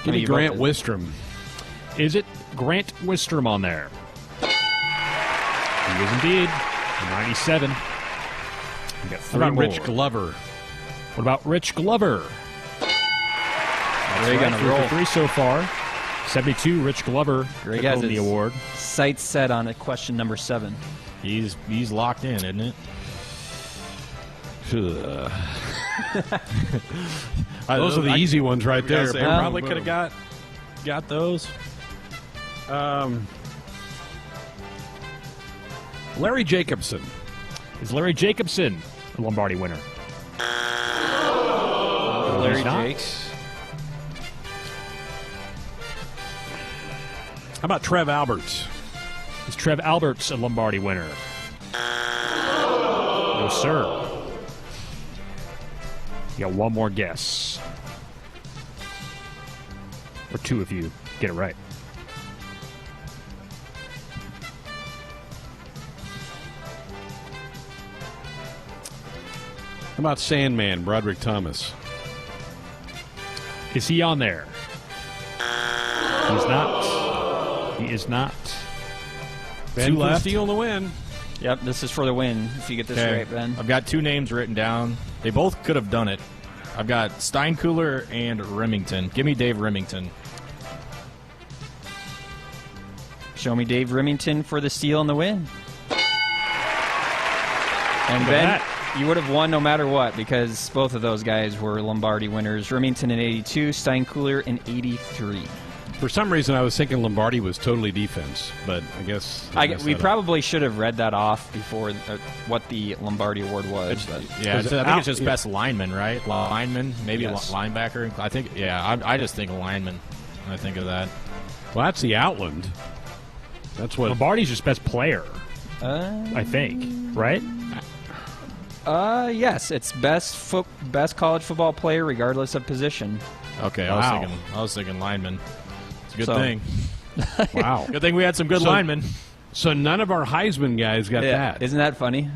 Give me You Grant both- Wistrom. Is it Grant Wistrom on there? He is indeed. 97. We got How 3 about more. Rich Glover? What about Rich Glover? Greg on a 3 roll. for 3 so far. 72, Rich Glover Greg took has home the his award. Sights set on it. Question number 7. He's locked in, isn't it? Those are the easy ones right there. They probably could have got those. Larry Jacobson. Is Larry Jacobson a Lombardi winner? Larry He's not. Jakes. How about Trev Alberts? Is Trev Alberts a Lombardi winner? No, sir. You got one more guess. Or 2 if you get it right. How about Sandman, Broderick Thomas? Is he on there? He's not. He is not. Ben 2 left. Steele the win. Yep, this is for the win. If you get this Okay. right, Ben. I've got 2 names written down. They both could have done it. I've got Steinkühler and Remington. Give me Dave Remington. Show me Dave Remington for the steal and the win. And Look Ben, at you would have won no matter what because both of those guys were Lombardi winners. Remington in 82, Steinkühler in 83. For some reason, I was thinking Lombardi was totally defense, but I guess We probably should have read that off before what the Lombardi Award was. But Yeah, I think it's just yeah. best lineman, right? Lineman, maybe Yes. linebacker. I think, I just think lineman when I think of that. Well, that's the Outland. That's what. Lombardi's just best player, I think. Right? yes, it's best college football player regardless of position. Okay, Wow. I was thinking lineman. It's a good So- thing. Wow. Good thing we had some good So- linemen. So none of our Heisman guys got that. Isn't that funny?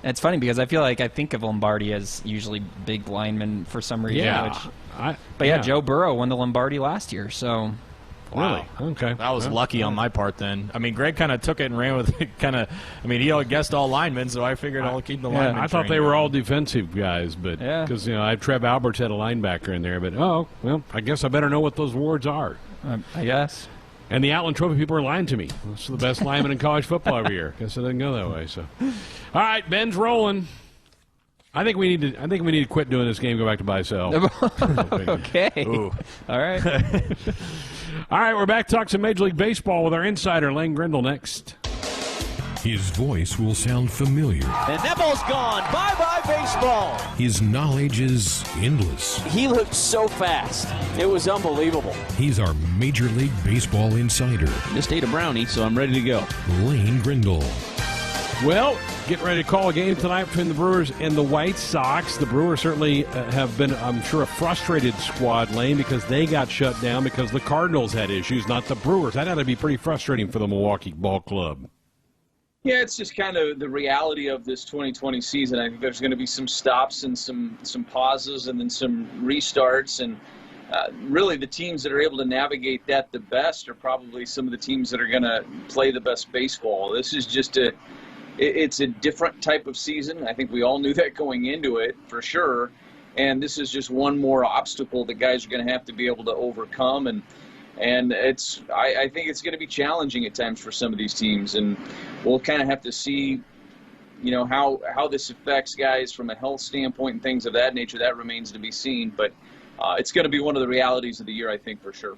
It's funny because I feel like I think of Lombardi as usually big linemen for some reason. Yeah. But yeah, Joe Burrow won the Lombardi last year, so Really? Okay. That was lucky on my part then. I mean, Greg kind of took it and ran with it. He guessed all linemen, so I figured I'll keep the linemen. I thought they train were going. all defensive guys, but Yeah. because I have Trev Alberts had a linebacker in there, but I guess I better know what those awards are. I guess. And the Outland Trophy people are lying to me. This is the best lineman in college football every year. Guess it doesn't go that way. So, all right, Ben's rolling. I think we need to quit doing this game. Go back to buy sell. Okay. Ooh. All right. All right, we're back to talk some Major League Baseball with our insider Lane Grindle next. His voice will sound familiar. And that ball's gone. Bye-bye, baseball. His knowledge is endless. He looked so fast. It was unbelievable. He's our Major League Baseball insider, Just ate a brownie, so I'm ready to go. Lane Grindle. Well, getting ready to call a game tonight between the Brewers and the White Sox. The Brewers certainly have been, I'm sure, a frustrated squad, Lane, because they got shut down because the Cardinals had issues, not the Brewers. That had to be pretty frustrating for the Milwaukee Ball Club. Yeah, it's just kind of the reality of this 2020 season. I think there's going to be some stops and some pauses and then some restarts. And really the teams that are able to navigate that the best are probably some of the teams that are going to play the best baseball. This is just it's a different type of season. I think we all knew that going into it for sure. And this is just one more obstacle that guys are going to have to be able to overcome. And I think it's going to be challenging at times for some of these teams. And we'll kind of have to see, how this affects guys from a health standpoint and things of that nature. That remains to be seen. But it's going to be one of the realities of the year, I think, for sure.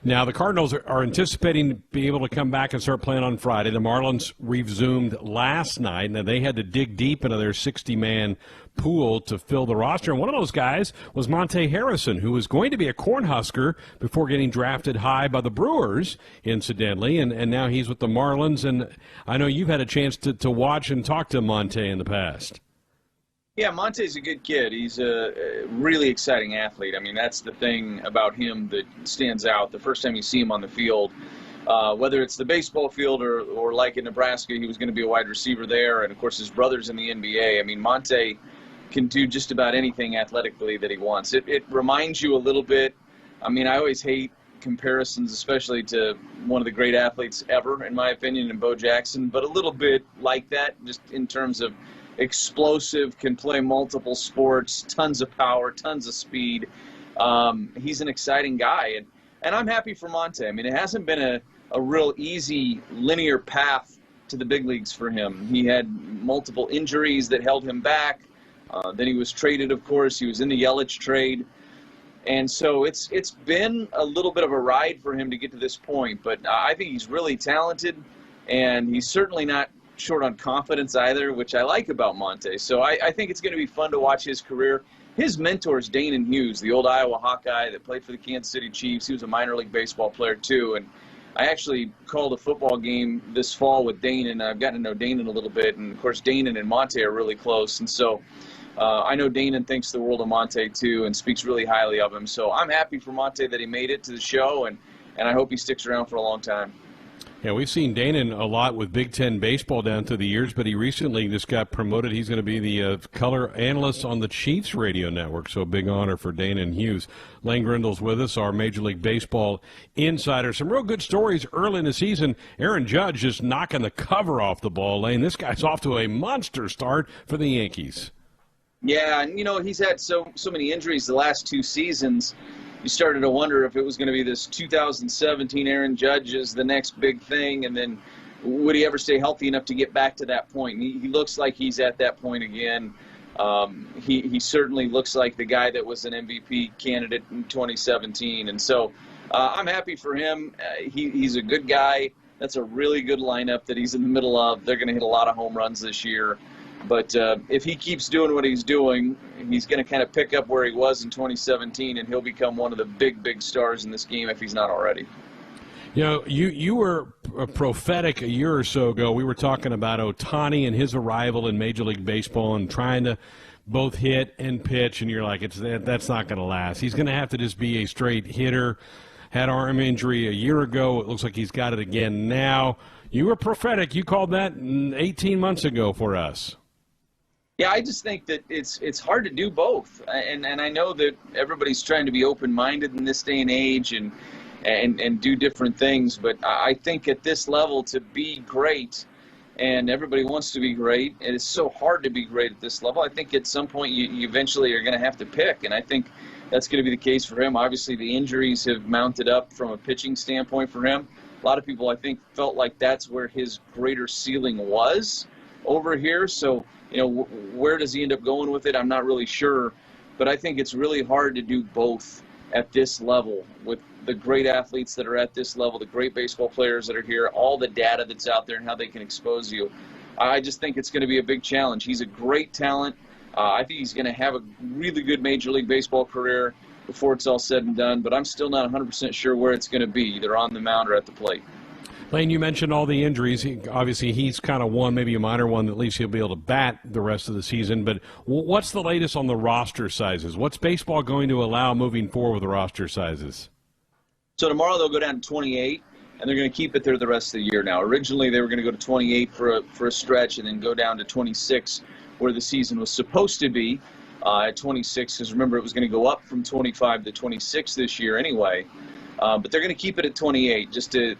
Now, the Cardinals are anticipating to be able to come back and start playing on Friday. The Marlins resumed last night. Now, they had to dig deep into their 60-man pool to fill the roster. And one of those guys was Monte Harrison, who was going to be a Cornhusker before getting drafted high by the Brewers, incidentally. And now he's with the Marlins. And I know you've had a chance to watch and talk to Monte in the past. Yeah, Monte's a good kid. He's a really exciting athlete. I mean, that's the thing about him that stands out. The first time you see him on the field, whether it's the baseball field or like in Nebraska, he was going to be a wide receiver there. And, of course, his brother's in the NBA. I mean, Monte can do just about anything athletically that he wants. It reminds you a little bit. I mean, I always hate comparisons, especially to one of the great athletes ever, in my opinion, in Bo Jackson, but a little bit like that just in terms of explosive, can play multiple sports, tons of power, tons of speed. He's an exciting guy, and I'm happy for Monte. I mean, it hasn't been a real easy linear path to the big leagues for him. He had multiple injuries that held him back. Then he was traded, of course. He was in the Yelich trade. And so it's been a little bit of a ride for him to get to this point, but I think he's really talented, and he's certainly not short on confidence either, which I like about Monte. So I think it's going to be fun to watch his career. His mentor is Danon Hughes, the old Iowa Hawkeye that played for the Kansas City Chiefs. He was a minor league baseball player too. And I actually called a football game this fall with Danon. I've gotten to know Danon a little bit. And, of course, Danon and Monte are really close. And so I know Danon thinks the world of Monte too and speaks really highly of him. So I'm happy for Monte that he made it to the show, and I hope he sticks around for a long time. Yeah, we've seen Danon a lot with Big Ten baseball down through the years, but he recently just got promoted. He's going to be the color analyst on the Chiefs radio network, so a big honor for Danon Hughes. Lane Grindle's with us, our Major League Baseball insider. Some real good stories early in the season. Aaron Judge just knocking the cover off the ball, Lane. This guy's off to a monster start for the Yankees. Yeah, and, he's had so many injuries the last two seasons. You started to wonder if it was going to be this 2017 Aaron Judge is the next big thing, and then would he ever stay healthy enough to get back to that point? And he looks like he's at that point again. He certainly looks like the guy that was an MVP candidate in 2017, and so I'm happy for him. He's a good guy. That's a really good lineup that he's in the middle of. They're going to hit a lot of home runs this year. But if he keeps doing what he's doing, he's going to kind of pick up where he was in 2017, and he'll become one of the big stars in this game if he's not already. You were prophetic a year or so ago. We were talking about Ohtani and his arrival in Major League Baseball and trying to both hit and pitch, and you're like, that's not going to last. He's going to have to just be a straight hitter. Had arm injury a year ago. It looks like he's got it again now. You were prophetic. You called that 18 months ago for us. Yeah, I just think that it's hard to do both, and I know that everybody's trying to be open-minded in this day and age and do different things, but I think at this level to be great, and everybody wants to be great, and it's so hard to be great at this level. I think at some point you eventually are going to have to pick, and I think that's going to be the case for him. Obviously, the injuries have mounted up from a pitching standpoint for him. A lot of people, I think, felt like that's where his greater ceiling was over here. So where does he end up going with it? I'm not really sure. But I think it's really hard to do both at this level with the great athletes that are at this level, the great baseball players that are here, all the data that's out there and how they can expose you. I just think it's going to be a big challenge. He's a great talent. I think he's going to have a really good Major League Baseball career before it's all said and done, but I'm still not 100% sure where it's going to be, either on the mound or at the plate. Lane, you mentioned all the injuries. Obviously, he's kind of one, maybe a minor one, that at least he'll be able to bat the rest of the season. But what's the latest on the roster sizes? What's baseball going to allow moving forward with the roster sizes? So tomorrow they'll go down to 28, and they're going to keep it there the rest of the year now. Originally, they were going to go to 28 for a stretch and then go down to 26 where the season was supposed to be at 26, because remember, it was going to go up from 25 to 26 this year anyway. But they're going to keep it at 28 just to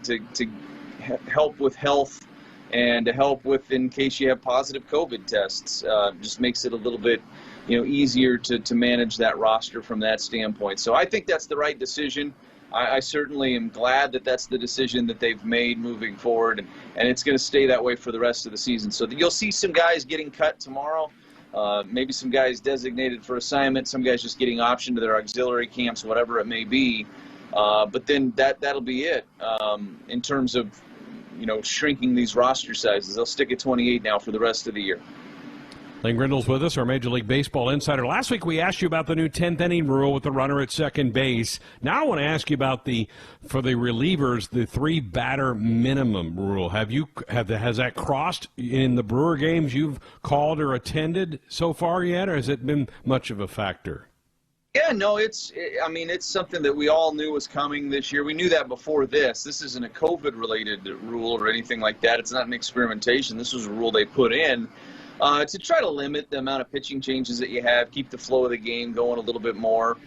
help with health and to help with in case you have positive COVID tests. Just makes it a little bit easier to manage that roster from that standpoint. So I think that's the right decision. I certainly am glad that that's the decision that they've made moving forward, and it's going to stay that way for the rest of the season. So you'll see some guys getting cut tomorrow, maybe some guys designated for assignment, some guys just getting optioned to their auxiliary camps, whatever it may be. But then that'll be it in terms of shrinking these roster sizes. They'll stick at 28 now for the rest of the year. Lane Grindle's with us, our Major League Baseball insider. Last week we asked you about the new 10th inning rule with the runner at second base. Now I want to ask you about for the relievers, the 3-batter minimum rule. Has that crossed in the Brewer games you've called or attended so far yet, or has it been much of a factor? Yeah, no, it's something that we all knew was coming this year. We knew that before this. This isn't a COVID-related rule or anything like that. It's not an experimentation. This was a rule they put in to try to limit the amount of pitching changes that you have, keep the flow of the game going a little bit more.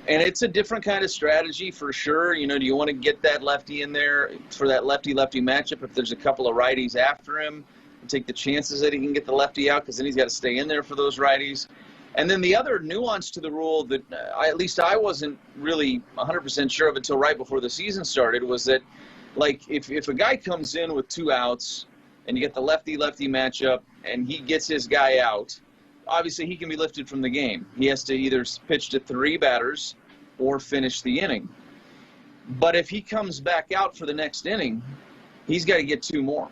And it's a different kind of strategy for sure. Do you want to get that lefty in there for that lefty-lefty matchup if there's a couple of righties after him and take the chances that he can get the lefty out, because then he's got to stay in there for those righties. And then the other nuance to the rule that at least I wasn't really 100% sure of until right before the season started was that, like, if a guy comes in with 2 outs and you get the lefty-lefty matchup and he gets his guy out, obviously he can be lifted from the game. He has to either pitch to 3 batters or finish the inning. But if he comes back out for the next inning, he's got to get 2 more.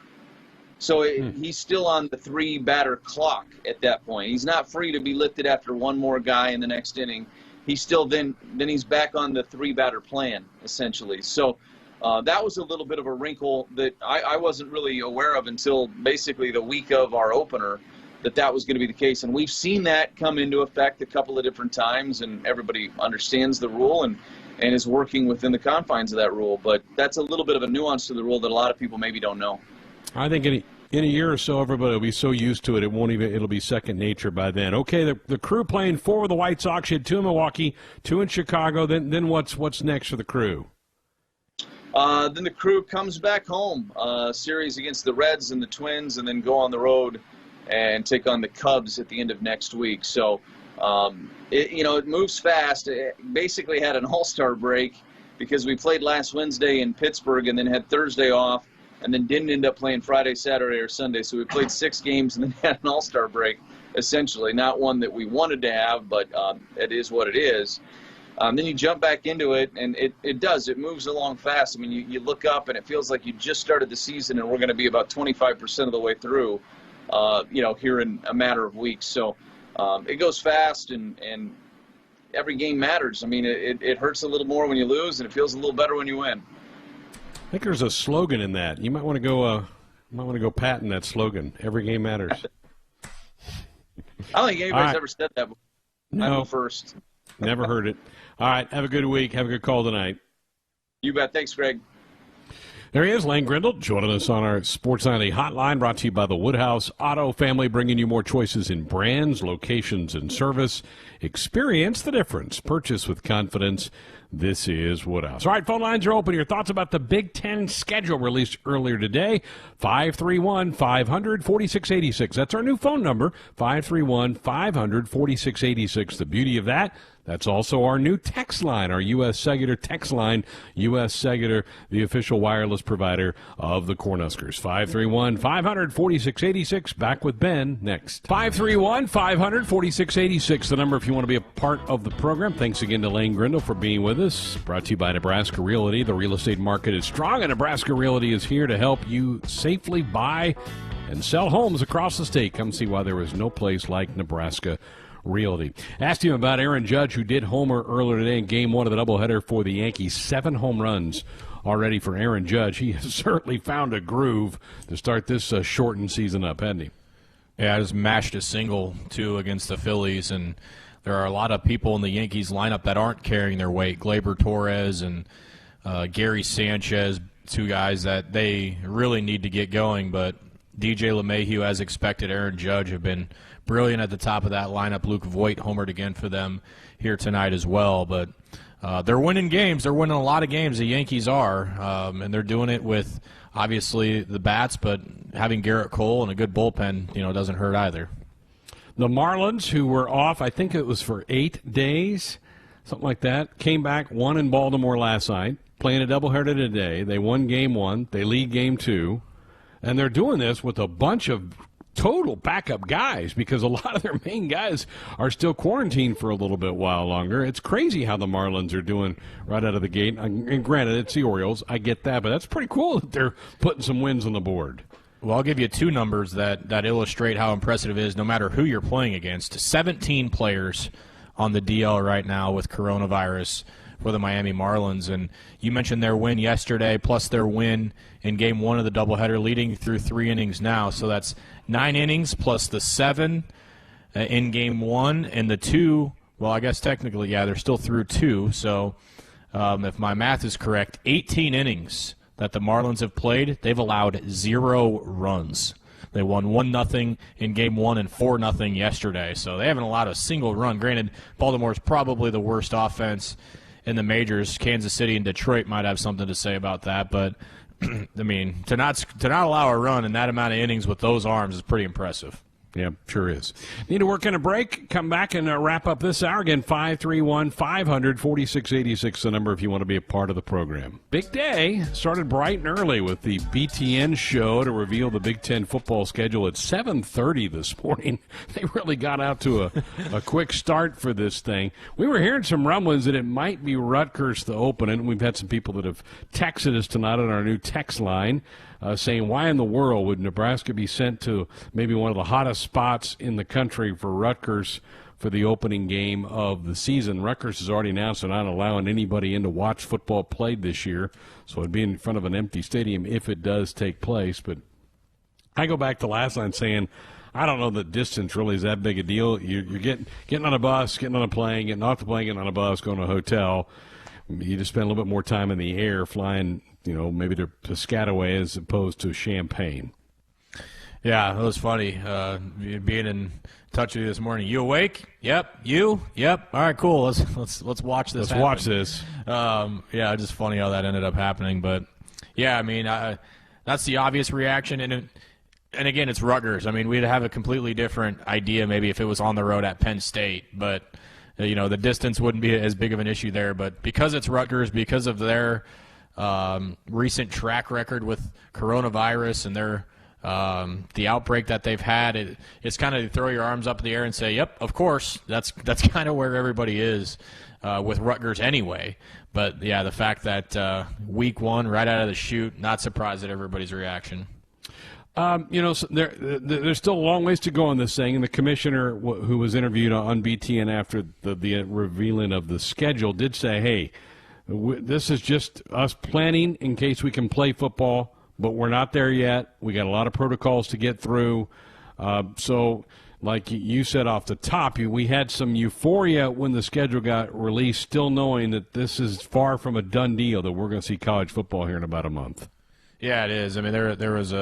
So he's still on the 3-batter clock at that point. He's not free to be lifted after 1 more guy in the next inning. He's still then he's back on the 3-batter plan, essentially. So that was a little bit of a wrinkle that I wasn't really aware of until basically the week of our opener, that was going to be the case. And we've seen that come into effect a couple of different times, and everybody understands the rule and is working within the confines of that rule. But that's a little bit of a nuance to the rule that a lot of people maybe don't know. I think in a year or so, everybody will be so used to it, it'll be second nature by then. Okay, the Crew playing 4 with the White Sox. You had 2 in Milwaukee, 2 in Chicago. Then what's next for the Crew? Then the Crew comes back home, series against the Reds and the Twins, and then go on the road and take on the Cubs at the end of next week. So, it moves fast. It basically had an all-star break because we played last Wednesday in Pittsburgh and then had Thursday off, and then didn't end up playing Friday, Saturday, or Sunday. So we played 6 games and then had an all-star break, essentially. Not one that we wanted to have, but it is what it is. Then you jump back into it, and it moves along fast. I mean, you look up, and it feels like you just started the season, and we're going to be about 25% of the way through, here in a matter of weeks. So it goes fast, and every game matters. I mean, it hurts a little more when you lose, and it feels a little better when you win. I think there's a slogan in that. You might want to go patent that slogan. Every game matters. I don't think anybody's ever said that before. No. I'm first. Never heard it. All right. Have a good week. Have a good call tonight. You bet. Thanks, Greg. There he is, Lane Grindle, joining us on our Sports 90 hotline, brought to you by the Woodhouse Auto family, bringing you more choices in brands, locations, and service. Experience the difference. Purchase with confidence. This is Woodhouse. All right, phone lines are open. Your thoughts about the Big Ten schedule released earlier today, 531-500-4686. That's our new phone number, 531-500-4686. The beauty of that That's also our new text line, our U.S. Cellular text line. U.S. Cellular, the official wireless provider of the Cornhuskers. 531-500-4686. Back with Ben next. 531-500-4686, the number if you want to be a part of the program. Thanks again to Lane Grindle for being with us. Brought to you by Nebraska Realty. The real estate market is strong, and Nebraska Realty is here to help you safely buy and sell homes across the state. Come see why there is no place like Nebraska Realty. Asked him about Aaron Judge, who did homer earlier today in Game 1 of the doubleheader for the Yankees. 7 home runs already for Aaron Judge. He has certainly found a groove to start this shortened season up, hasn't he? Yeah, I just mashed a single, too, against the Phillies, and there are a lot of people in the Yankees lineup that aren't carrying their weight. Gleyber Torres and Gary Sanchez, 2 guys that they really need to get going, but DJ LeMahieu, as expected, Aaron Judge have been brilliant at the top of that lineup. Luke Voigt homered again for them here tonight as well. But they're winning games. They're winning a lot of games. The Yankees are, and they're doing it with obviously the bats, but having Garrett Cole and a good bullpen, doesn't hurt either. The Marlins, who were off, I think it was for 8 days, something like that, came back, won in Baltimore last night, playing a doubleheader today. They won Game 1. They lead Game 2. And they're doing this with a bunch of total backup guys because a lot of their main guys are still quarantined for a little bit while longer. It's crazy how the Marlins are doing right out of the gate. And granted, it's the Orioles. I get that, but that's pretty cool that they're putting some wins on the board. Well, I'll give you 2 numbers that illustrate how impressive it is no matter who you're playing against. 17 players on the DL right now with coronavirus for the Miami Marlins. And you mentioned their win yesterday, plus their win in Game 1 of the doubleheader, leading through 3 innings now. So that's 9 innings plus the 7 in Game 1, and the 2, well, I guess technically, yeah, they're still through 2. So if my math is correct, 18 innings that the Marlins have played, they've allowed 0 runs. They won 1-0 in Game 1 and 4-0 yesterday. So they haven't allowed a single run. Granted, Baltimore's probably the worst offense in the majors. Kansas City and Detroit might have something to say about that, but I mean, to not allow a run in that amount of innings with those arms is pretty impressive. Yeah, sure is. Need to work in a break. Come back and wrap up this hour. Again, 531-500-4686, the number if you want to be a part of the program. Big day. Started bright and early with the BTN show to reveal the Big Ten football schedule at 7:30 this morning. They really got out to a quick start for this thing. We were hearing some rumblings that it might be Rutgers to open it, and we've had some people that have texted us tonight on our new text line. Saying, why in the world would Nebraska be sent to maybe one of the hottest spots in the country for Rutgers for the opening game of the season? Rutgers has already announced they're not allowing anybody in to watch football played this year, so it'd be in front of an empty stadium if it does take place. But I go back to last night saying, I don't know that distance really is that big a deal. You're getting on a bus, getting on a plane, getting off the plane, getting on a bus, going to a hotel. You just spend a little bit more time in the air flying, maybe to Piscataway as opposed to Champaign. Yeah, it was funny being in touch with you this morning. You awake? Yep. You? Yep. All right, cool. Let's watch this. Let's watch this. Yeah, just funny how that ended up happening. But yeah, I mean, that's the obvious reaction. And again, it's Rutgers. I mean, we'd have a completely different idea maybe if it was on the road at Penn State, but. The distance wouldn't be as big of an issue there. But because it's Rutgers, because of their recent track record with coronavirus and their the outbreak that they've had, it's kind of throw your arms up in the air and say, yep, of course. That's kind of where everybody is with Rutgers anyway. But, yeah, the fact that week 1, right out of the chute, not surprised at everybody's reaction. So there's still a long ways to go on this thing, and the commissioner who was interviewed on BTN after the revealing of the schedule did say, hey, this is just us planning in case we can play football, but we're not there yet. We got a lot of protocols to get through. So like you said off the top, we had some euphoria when the schedule got released, still knowing that this is far from a done deal, that we're going to see college football here in about a month. Yeah, it is. I mean, there was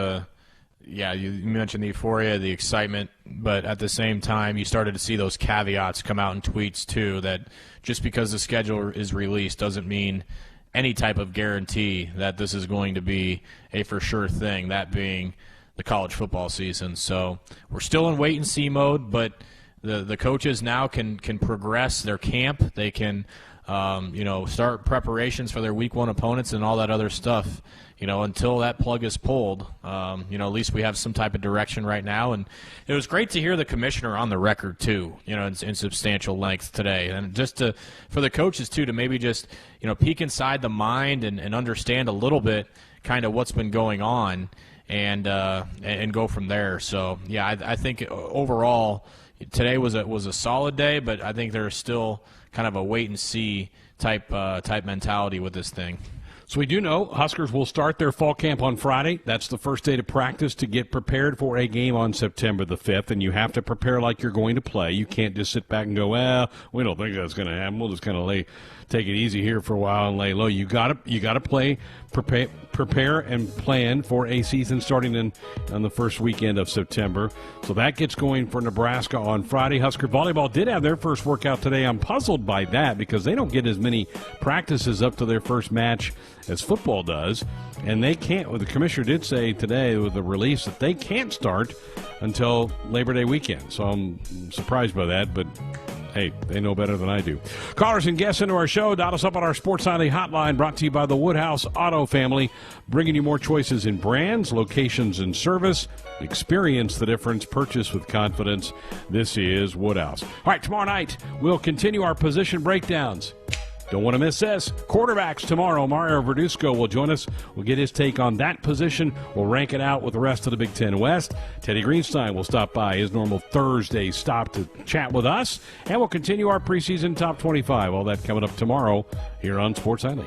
yeah, you mentioned the euphoria, the excitement, but at the same time, you started to see those caveats come out in tweets, too, that just because the schedule is released doesn't mean any type of guarantee that this is going to be a for sure thing, that being the college football season. So we're still in wait-and-see mode, but the coaches now can progress their camp. They can start preparations for their week 1 opponents and all that other stuff. Until that plug is pulled, at least we have some type of direction right now. And it was great to hear the commissioner on the record too, in substantial length today, and just for the coaches too to maybe just peek inside the mind and understand a little bit kind of what's been going on and go from there. So yeah, I think overall today was a solid day, but I think there's still kind of a wait and see type mentality with this thing. So we do know Huskers will start their fall camp on Friday. That's the first day to practice to get prepared for a game on September the 5th, and you have to prepare like you're going to play. You can't just sit back and go, well, we don't think that's going to happen. We'll just kind of take it easy here for a while and lay low. You got to play, prepare and plan for a season starting on the first weekend of September. So that gets going for Nebraska on Friday. Husker volleyball did have their first workout today. I'm puzzled by that because they don't get as many practices up to their first match as football does, and they can't. Well, the commissioner did say today with the release that they can't start until Labor Day weekend. So I'm surprised by that, but hey, they know better than I do. Callers and guests into our show. Dial us up on our Sports Nightly hotline, brought to you by the Woodhouse Auto Family, bringing you more choices in brands, locations, and service. Experience the difference. Purchase with confidence. This is Woodhouse. All right, tomorrow night, we'll continue our position breakdowns. Don't want to miss this. Quarterbacks tomorrow. Mario Verduzco will join us. We'll get his take on that position. We'll rank it out with the rest of the Big Ten West. Teddy Greenstein will stop by his normal Thursday stop to chat with us. And we'll continue our preseason top 25. All that coming up tomorrow here on Sports Nightly.